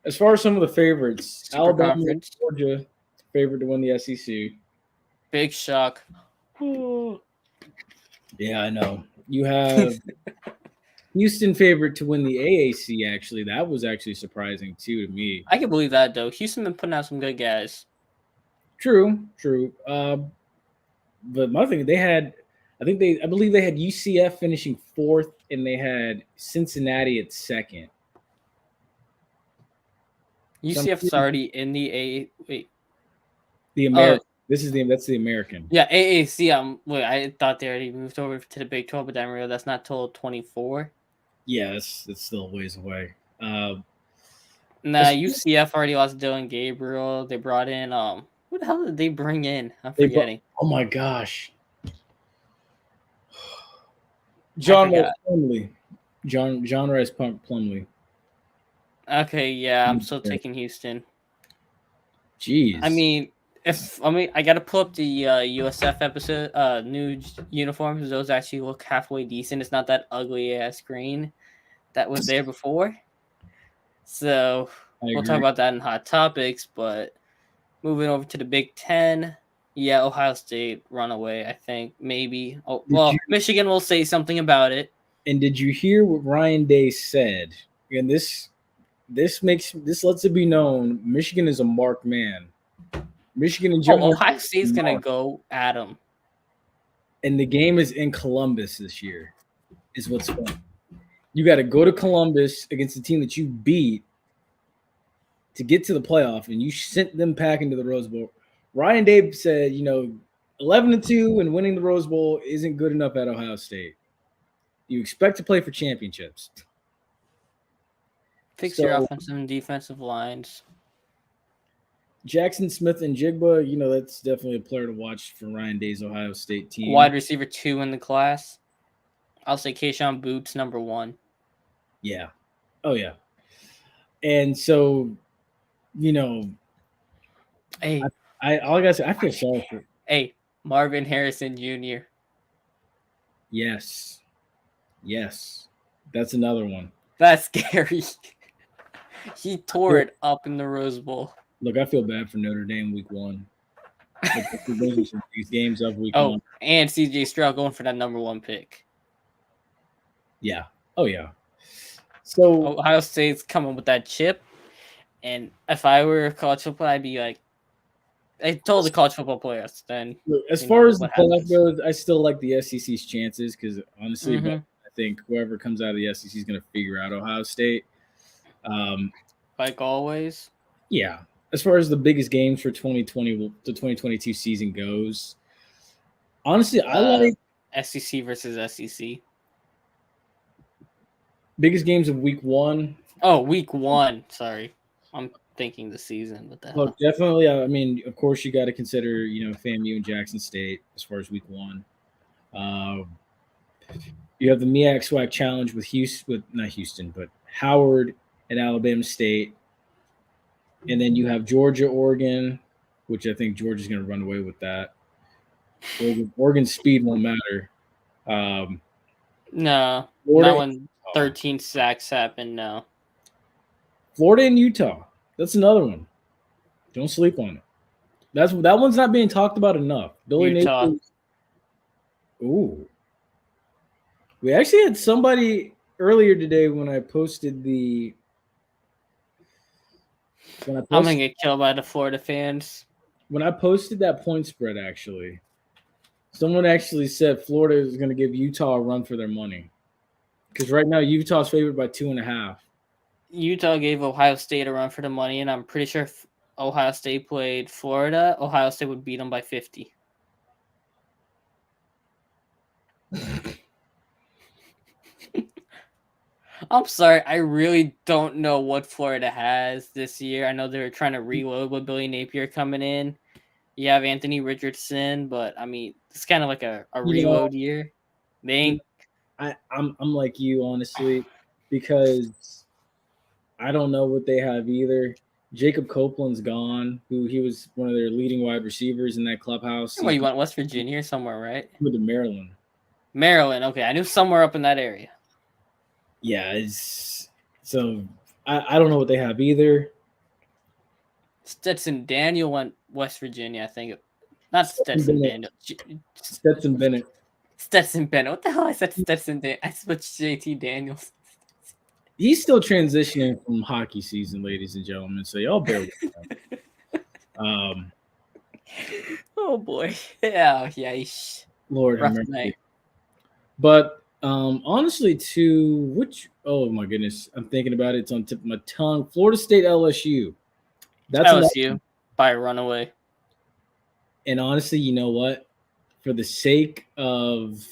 as far as some of the favorites, Super Alabama and conference. Georgia favored to win the SEC. Big shock. Yeah, I know. You have Houston favored to win the AAC. Actually, that was actually surprising too to me. I can believe that though. Houston been putting out some good guys. True. But my thing, I believe they had UCF finishing fourth, and they had Cincinnati at second. UCF's already in the A. Wait, The American. That's the American. yeah, AAC. Wait, I thought they already moved over to the Big 12, but then I realized that's not till 24. Yeah, it's still a ways away. Nah, UCF already lost Dylan Gabriel. They brought in who the hell did they bring in? I'm forgetting. Oh my gosh, John Rice forgot. Plumley. John Rice Plumley. Okay, yeah, I'm still taking Houston. Jeez. I mean, I gotta pull up the USF episode, new uniforms. Those actually look halfway decent. It's not that ugly ass green that was there before. So we'll talk about that in hot topics. But moving over to the Big Ten, yeah, Ohio State runaway. I think maybe. Oh well, Michigan will say something about it. And did you hear what Ryan Day said? And this lets it be known Michigan is a marked man. Michigan and Ohio State's gonna go at them. And the game is in Columbus this year. Is what's fun. You got to go to Columbus against a team that you beat to get to the playoff, and you sent them packing to the Rose Bowl. Ryan Day said, 11-2 and winning the Rose Bowl isn't good enough at Ohio State. You expect to play for championships. Fix your offensive and defensive lines. Jackson Smith and Jigba, that's definitely a player to watch for Ryan Day's Ohio State team. Wide receiver 2 in the class. I'll say Keyshawn Boots, number 1. Yeah. Oh, yeah. And so, hey, all I gotta say, I feel sorry for. Hey, Marvin Harrison Jr. Yes. That's another one. That's scary. He tore it up in the Rose Bowl. Look, I feel bad for Notre Dame week 1. These games up week 1. And CJ Stroud going for that number 1 pick. Yeah. Oh, yeah. So Ohio State's coming with that chip. And if I were a college football, I'd be like, I told the college football playoffs then. Look, as you far know as the what playoff happens. goes, I still like the SEC's chances because honestly, Mhm. I think whoever comes out of the SEC is going to figure out Ohio State. Like always. Yeah, as far as the biggest games for 2020, the 2022 season goes, honestly, I like SEC versus SEC. biggest games of week one. Oh, week 1. Sorry. I'm thinking the season. What the hell? Look, definitely. I mean, of course, you got to consider FAMU and Jackson State as far as week one. You have the MEAC SWAC Challenge with not Houston, but Howard and Alabama State, and then you have Georgia, Oregon, which I think Georgia's going to run away with that. Oregon's speed won't matter. No. Florida, Not when 13 sacks happen, no. Florida and Utah. That's another one. Don't sleep on it. That one's not being talked about enough. Billy Utah. Napier. Ooh. We actually had somebody earlier today when I posted the I'm gonna get killed by the Florida fans. when I posted that point spread, actually, someone actually said Florida is going to give Utah a run for their money because right now Utah's favored by 2.5. Utah gave Ohio State a run for the money, and I'm pretty sure if Ohio State played Florida, Ohio State would beat them by 50. I'm sorry, I really don't know what Florida has this year. I know they're trying to reload with Billy Napier coming in. You have Anthony Richardson, but I mean, it's kind of like a reload year. They ain't. I'm like you, honestly, because I don't know what they have either. Jacob Copeland's gone, who he was one of their leading wide receivers in that clubhouse. What, you want West Virginia or somewhere, right? With the Maryland. Maryland, okay. I knew somewhere up in that area. Yeah, so I don't know what they have either. Stetson Daniel went West Virginia, I think. Not Stetson Daniel. Stetson Bennett. Stetson Bennett. What the hell? I said Stetson Daniel. I switched JT Daniels. He's still transitioning from hockey season, ladies and gentlemen. So y'all bear with him. Oh boy. Yeah. Lord Rough have mercy. night. But honestly, oh my goodness, I'm thinking about it. It's on tip of my tongue. Florida State LSU. That's LSU by a runaway. And honestly, you know what? For the sake of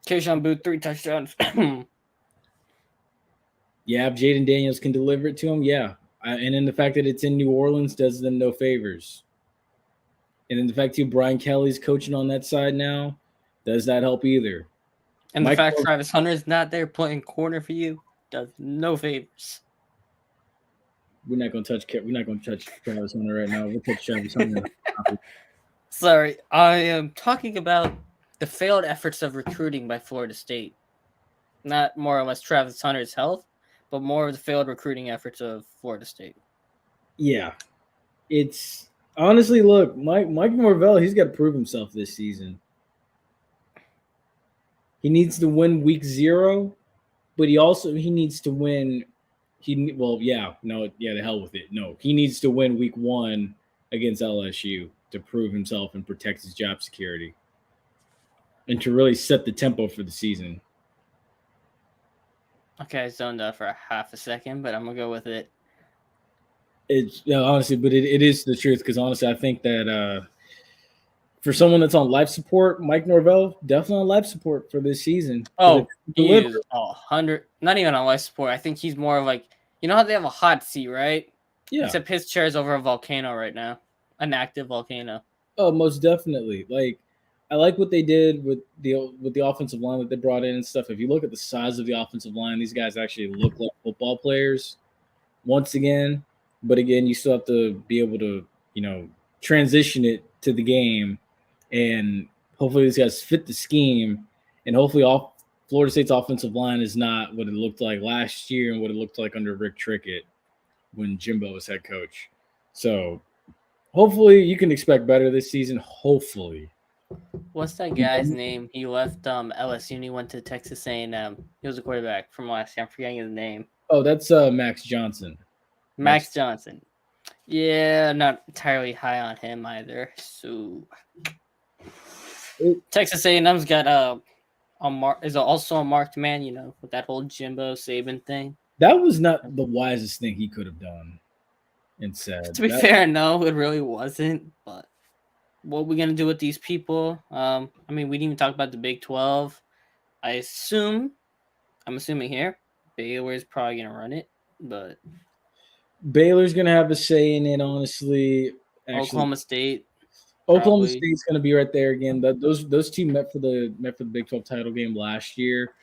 Keyshawn Booth, 3 touchdowns. Yeah, if Jaden Daniels can deliver it to him, yeah. And then the fact that it's in New Orleans does them no favors. And then the fact too, Brian Kelly's coaching on that side now, does that help either? And the fact Travis Hunter is not there playing corner for you does no favors. We're not gonna touch Travis Hunter right now. We'll touch Travis Hunter. Sorry, I am talking about the failed efforts of recruiting by Florida State. Not more or less Travis Hunter's health, but more of the failed recruiting efforts of Florida State. Yeah. It's honestly, look, Mike Norvell, he's got to prove himself this season. He needs to win week 0, but he needs to win. The hell with it. No, he needs to win week 1 against LSU to prove himself and protect his job security and to really set the tempo for the season. Okay, I zoned out for a half a second, but I'm going to go with it. Honestly, but it is the truth because honestly, I think that for someone that's on life support, Mike Norvell definitely on life support for this season. Oh, he is 100. Not even on life support. I think he's more of like, you know how they have a hot seat, right? Yeah. Except his chair is over a volcano right now, an active volcano. Oh, most definitely. Like, I like what they did with the offensive line that they brought in and stuff. If you look at the size of the offensive line, these guys actually look like football players. Once again. But again, you still have to be able to, transition it to the game. And hopefully these guys fit the scheme. And hopefully Florida State's offensive line is not what it looked like last year and what it looked like under Rick Trickett when Jimbo was head coach. So hopefully you can expect better this season. Hopefully. What's that guy's name? He left LSU and he went to Texas A&M. He was a quarterback from last year. I'm forgetting his name. Oh, that's Max Johnson. Max Johnson. Yeah, not entirely high on him either. So Texas A&M's got is also a marked man, with that whole Jimbo Saban thing. That was not the wisest thing he could have done and said. To be That, fair, no, it really wasn't. But what are we gonna do with these people? I mean, we didn't even talk about the Big 12. I'm assuming here, Baylor is probably gonna run it, but Baylor's gonna have a say in it. Honestly, actually, Oklahoma State Oklahoma probably. State's gonna be right there again. Those two met for the Big 12 title game last year.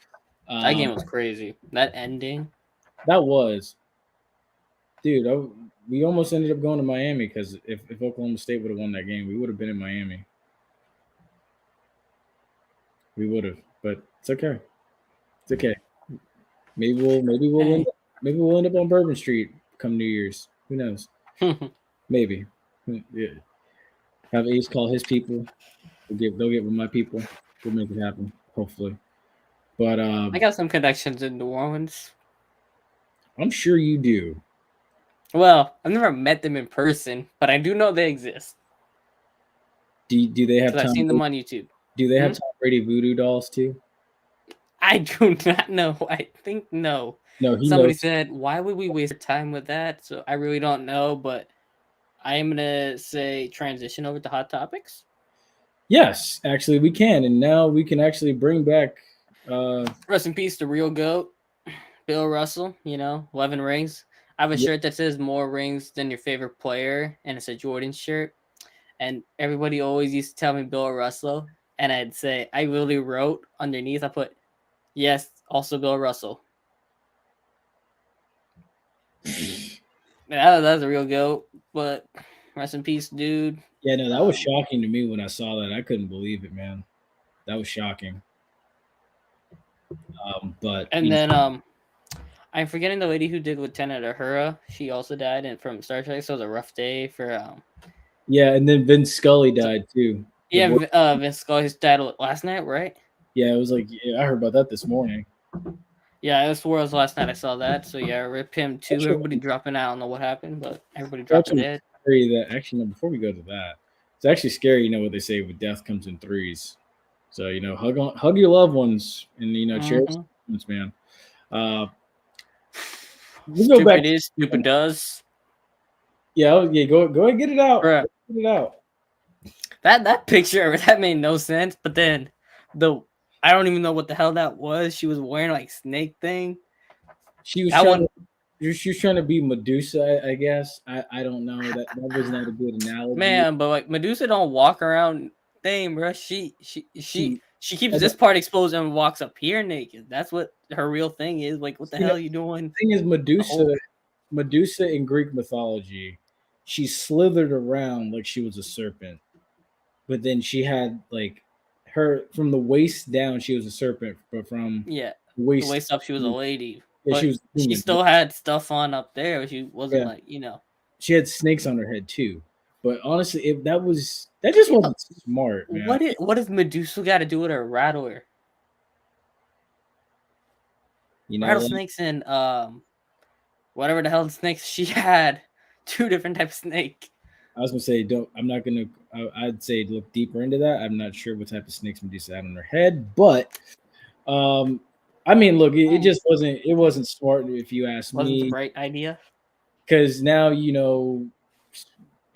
That game was crazy. That ending. That was, dude. We almost ended up going to Miami because if Oklahoma State would have won that game, we would have been in Miami. We would have, but it's okay. It's okay. Hey. Maybe we'll end up on Bourbon Street come New Year's. Who knows? Maybe. Yeah. Have Ace call his people. They'll get with my people. We'll make it happen. Hopefully. But I got some connections in New Orleans. I'm sure you do. Well, I've never met them in person, but I do know they exist Do they have because I've Tom? seen them on YouTube. Do they have Tom Brady voodoo dolls too? I do not know. I think no. No, he Somebody knows. said, "Why would we waste our time with that?" So I really don't know, but I am gonna say transition over to hot topics. Yes, actually, we can, and now we can actually bring back. Rest in peace, the real goat, Bill Russell. 11 rings. I have a Yeah, shirt that says more rings than your favorite player, and it's a Jordan shirt. And everybody always used to tell me Bill Russell, and I'd say I really wrote underneath. I put yes, also Bill Russell. That's a real goat, but rest in peace, dude. yeah, no, that was shocking to me when I saw that. I couldn't believe it, man. That was shocking. But And then I'm forgetting the lady who did Lieutenant Uhura. She also died from Star Trek, so it was a rough day for yeah, and then Vince Scully died too. Vince Scully died last night, right? Yeah, it was like I heard about that this morning. Yeah, this was last night I saw that. So yeah, rip him too. Actually, Everybody dropping out. I don't know what happened, but everybody it's dropping actually dead. scary that actually no, before we go to that, it's actually scary. You know what they say with death comes in threes. So hug your loved ones, and cherish Mm-hmm. moments, man. We go back. Stupid is, stupid does. Yeah. Go ahead, get it out. Bruh. Get it out. That picture that made no sense. But then I don't even know what the hell that was. She was wearing like snake thing. She was That trying. one. She was trying to be Medusa, I guess. I don't know. That was not a good analogy. Man, but like Medusa don't walk around thing, bro. She keeps And this part exposed and walks up here naked. That's what her real thing is. Like, what the hell are you doing? The thing is, Medusa in Greek mythology, she slithered around like she was a serpent, but then she had like her from the waist down, she was a serpent, but from Yeah, the the waist up, she was a lady, yeah, but she was she human. still had stuff on up there. She wasn't Yeah. like She had snakes on her head too. But honestly, if that just wasn't smart, man. What does Medusa got to do with her rattler? Rattlesnakes and whatever the hell the snakes she had, 2 different types of snake. I was gonna say I'd say look deeper into that. I'm not sure what type of snakes Medusa had on her head, but I mean, look, it just wasn't smart if you ask Wasn't me. the right idea. Because now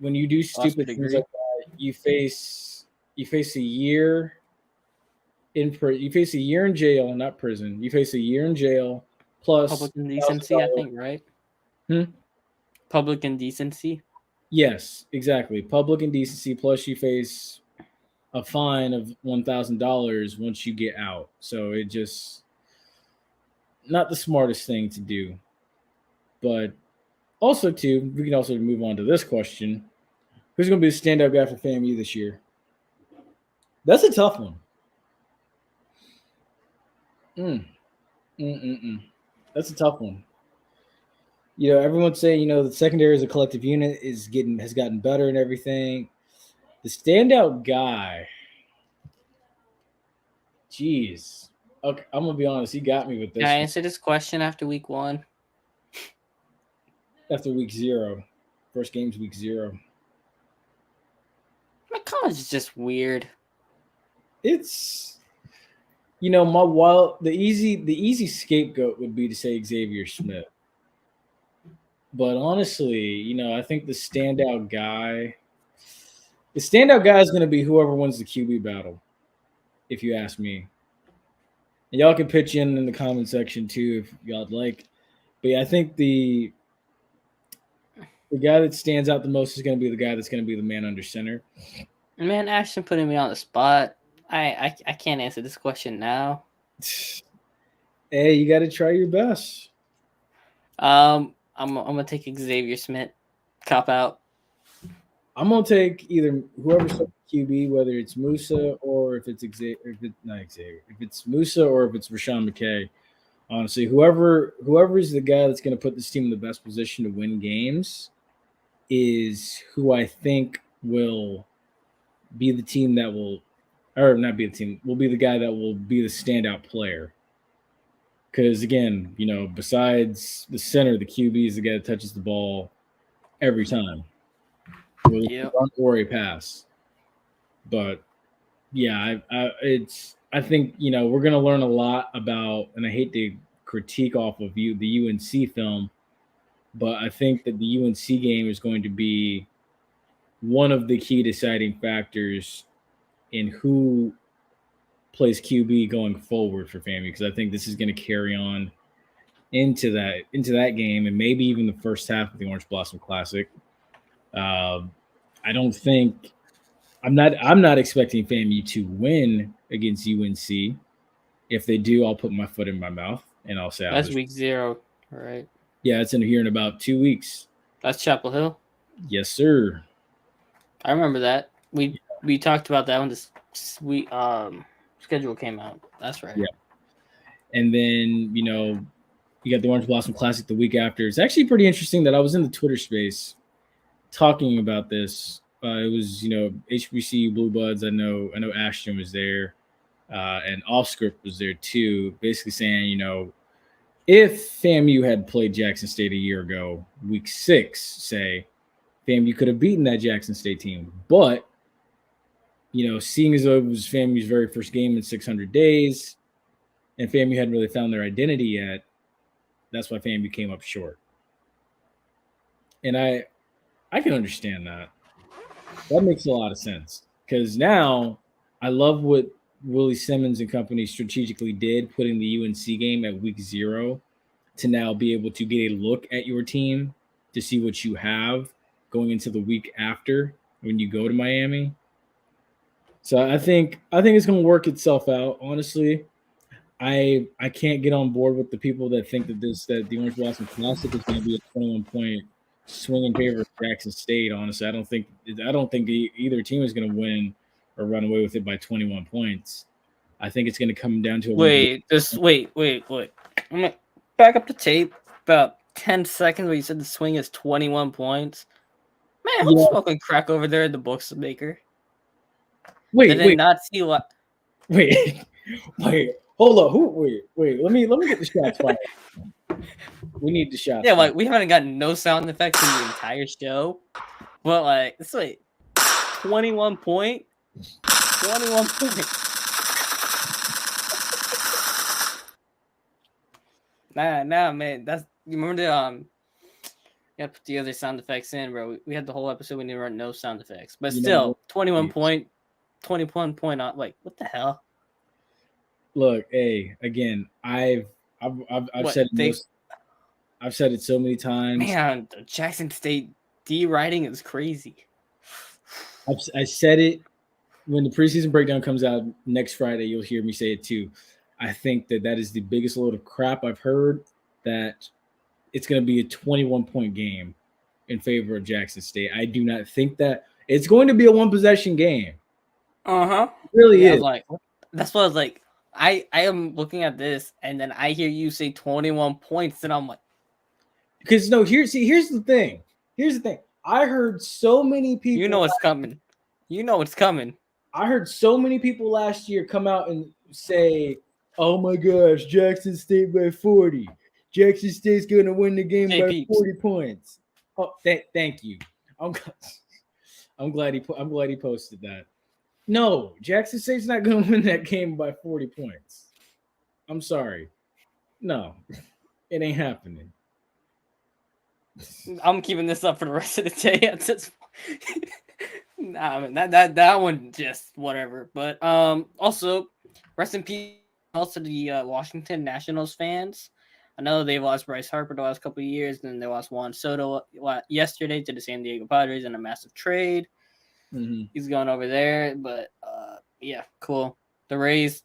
when you do Lost stupid a things degree. like that, you face a year you face a year in jail, not prison. You face a year in jail plus Public indecency, I think, right? Public indecency. Yes, exactly. Public indecency plus you face a fine of $1,000 once you get out. So it just not the smartest thing to do. But also too, we can also move on to this question. Who's going to be the standout guy for FAMU this year? That's a tough one. That's a tough one. Everyone's saying, the secondary as a collective unit has gotten better and everything. The standout guy, jeez. Okay, I'm gonna be honest. You got me with this. Can I answer this question after week 1? After week 0. First game's week 0. My college is just weird. It's the easy scapegoat would be to say Xavier Smith. But honestly, I think the standout guy is going to be whoever wins the QB battle, if you ask me. And y'all can pitch in the comment section too if y'all'd like. But yeah, I think the guy that stands out the most is going to be the guy that's going to be the man under center. Man, Ashton putting me on the spot. I can't answer this question now. Hey, you got to try your best. I'm gonna take Xavier Smith. Cop out. I'm gonna take either whoever's QB, whether it's Musa or if it's Xavier, if it's Musa or if it's Rashawn McKay. Honestly, whoever is the guy that's going to put this team in the best position to win games is who I think will be the team that will, or not be the team, will be the guy that will be the standout player. Because again, besides the center, the QB is the guy that touches the ball every time. Yeah. Or a pass. But yeah, I think we're gonna learn a lot about, and I hate to critique off of the UNC film, but I think that the UNC game is going to be one of the key deciding factors in who plays QB going forward for FAMU, because I think this is going to carry on into that game and maybe even the first half of the Orange Blossom Classic. I don't think I'm not expecting FAMU to win against UNC. If they do, I'll put my foot in my mouth and I'll say that's week 0, right? Yeah, it's in here in about 2 weeks. That's Chapel Hill. Yes, sir. I remember that. We talked about that when this schedule came out. That's right. Yeah. And then you got the Orange Blossom Classic the week after. It's actually pretty interesting that I was in the Twitter space talking about this. It was HBC Blue Buds. I know Ashton was there, and Offscript was there too. Basically saying if FAMU had played Jackson State a year ago, week 6, say, FAMU could have beaten that Jackson State team. But, seeing as though it was FAMU's very first game in 600 days, and FAMU hadn't really found their identity yet, that's why FAMU came up short. And I can understand that. That makes a lot of sense. Because now I love what Willie Simmons and company strategically did, putting the UNC game at week 0 to now be able to get a look at your team to see what you have going into the week after when you go to Miami. So I think it's going to work itself out. Honestly, I can't get on board with the people that think that the Orange Blossom Classic is going to be a 21-point swing in favor of Jackson State. Honestly, I don't think either team is going to win or run away with it by 21 points. I think it's going to come down to a wait. I'm gonna back up the tape about 10 seconds where you said the swing is 21 points. Man, who's smoking crack over there at the bookmaker? Wait. Not see what? Wait. Hold up. Wait. Let me get the shots fired. We need the shots. Yeah, like we haven't gotten no sound effects in the entire show. But like, it's like 21 point. Nah, man. That's you remember the yeah, put the other sound effects in, bro. We had the whole episode. We didn't run no sound effects, but still, 21 point on. Like, what the hell? Look, hey, again, I've said I've said it so many times. Man, the Jackson State D writing is crazy. I said it when the preseason breakdown comes out next Friday. You'll hear me say it too. I think that is the biggest load of crap I've heard. That it's going to be a 21-point game in favor of Jackson State. I do not think that it's going to be a one-possession game. It really is. That's what I was like. I am looking at this, and then I hear you say 21 points, and I'm like, because no, here's the thing. Here's the thing. I heard so many people. You know it's coming. I heard so many people last year come out and say, "Oh my gosh, Jackson State by 40. Jackson State's going to win the game by 40 points." Oh, thank you. I'm, I'm glad he posted that. No, Jackson State's not going to win that game by 40 points. I'm sorry. No, it ain't happening. I'm keeping this up for the rest of the day at this point. Nah, man, that one just whatever. But also rest in peace also the Washington Nationals fans. I know they've lost Bryce Harper the last couple of years, and they lost Juan Soto yesterday to the San Diego Padres in a massive trade. Mm-hmm. He's going over there, but yeah, cool. The Rays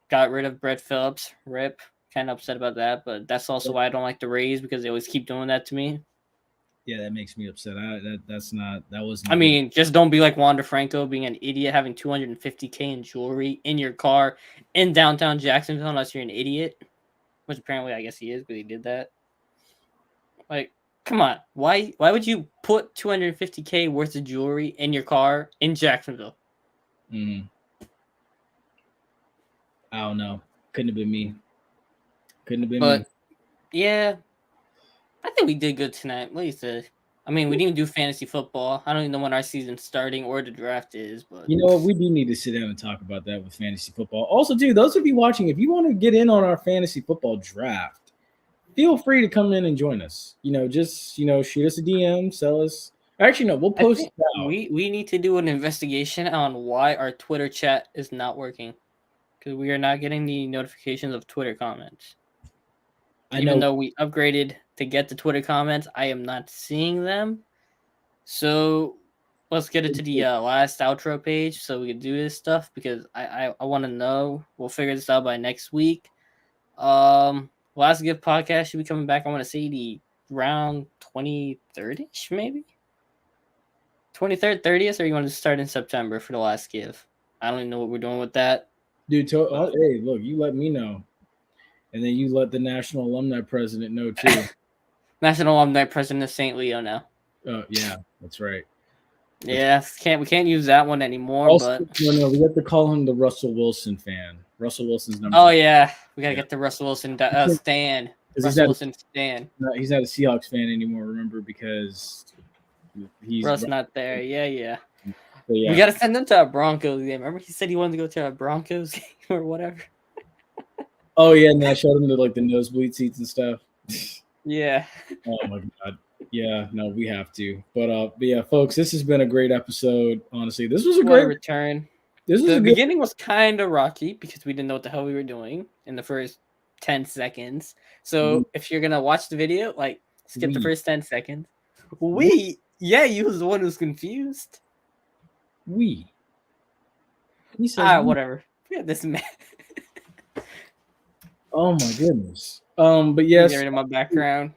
got rid of Brett Phillips. Rip. Kind of upset about that, but that's also why I don't like the Rays because they always keep doing that to me. Yeah, that makes me upset. That wasn't. I mean, just don't be like Wander Franco, being an idiot, having $250K in jewelry in your car in downtown Jacksonville, unless you're an idiot. Which apparently I guess he is, because he did that. Like, come on, why would you put $250K worth of jewelry in your car in Jacksonville? Mm-hmm. I don't know. Couldn't have been me. But yeah, I think we did good tonight. What do you say? I mean, we didn't do fantasy football. I don't even know when our season's starting or the draft is, but You know what? We do need to sit down and talk about that with fantasy football. Also, too, those of you watching, if you want to get in on our fantasy football draft, feel free to come in and join us. Just shoot us a DM, sell us. Actually, no, we'll post it out. We need to do an investigation on why our Twitter chat is not working, because we are not getting the notifications of Twitter comments. Even though we upgraded to get the Twitter comments, I am not seeing them. So let's get it to the last outro page so we can do this stuff, because I want to know. We'll figure this out by next week. Last Gift podcast should be coming back. I want to say the round 23rd-ish, maybe 23rd, 30th, or you want to start in September for the last give? I don't even know what we're doing with that. Dude, hey, look, you let me know. And then you let the National Alumni President know, too. National Alumni President of St. Leo now. Oh, yeah, that's right. Yeah, we can't use that one anymore. Also, but no, we have to call him the Russell Wilson fan. Russell Wilson's number. Oh, yeah. We got to get the Russell Wilson Stan. Russell Wilson Stan. He's not a Seahawks fan anymore, remember, because Russ not there. Yeah. So, yeah. We got to send him to a Broncos game. Remember he said he wanted to go to a Broncos game or whatever? Oh, yeah, and I showed him the nosebleed seats and stuff. Yeah. Oh, my God. Yeah, no, we have to. But yeah, folks, this has been a great episode. Honestly, this was a great return. The beginning was kind of rocky because we didn't know what the hell we were doing in the first 10 seconds. So if you're going to watch the video, skip the first 10 seconds. Yeah, you was the one who's confused. He said, whatever. Yeah, this man. Oh my goodness. But yes, get rid of my background.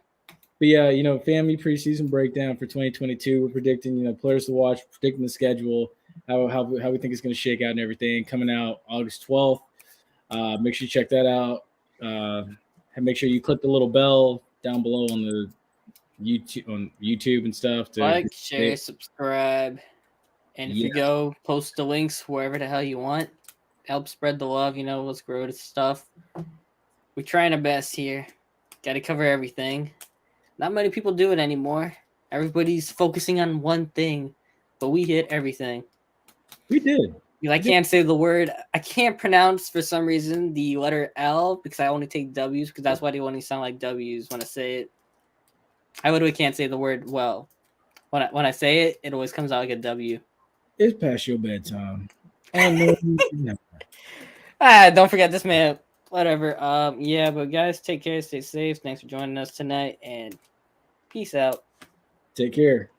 But yeah, family preseason breakdown for 2022. We're predicting, players to watch, predicting the schedule, how we think it's going to shake out and everything. Coming out August 12th. Make sure you check that out. And make sure you click the little bell down below on the YouTube and stuff. To share, subscribe, and if you go, post the links wherever the hell you want. Help spread the love. Let's grow this stuff. We're trying our best here. Got to cover everything. Not many people do it anymore. Everybody's focusing on one thing, but we hit everything. We did. I can't say the word. I can't pronounce for some reason the letter L because I only take W's because that's why they only sound like W's when I say it. I literally can't say the word well. When I say it, it always comes out like a W. It's past your bedtime. No. Don't forget this man. Whatever. Yeah, but guys, take care, stay safe. Thanks for joining us tonight, and peace out. Take care.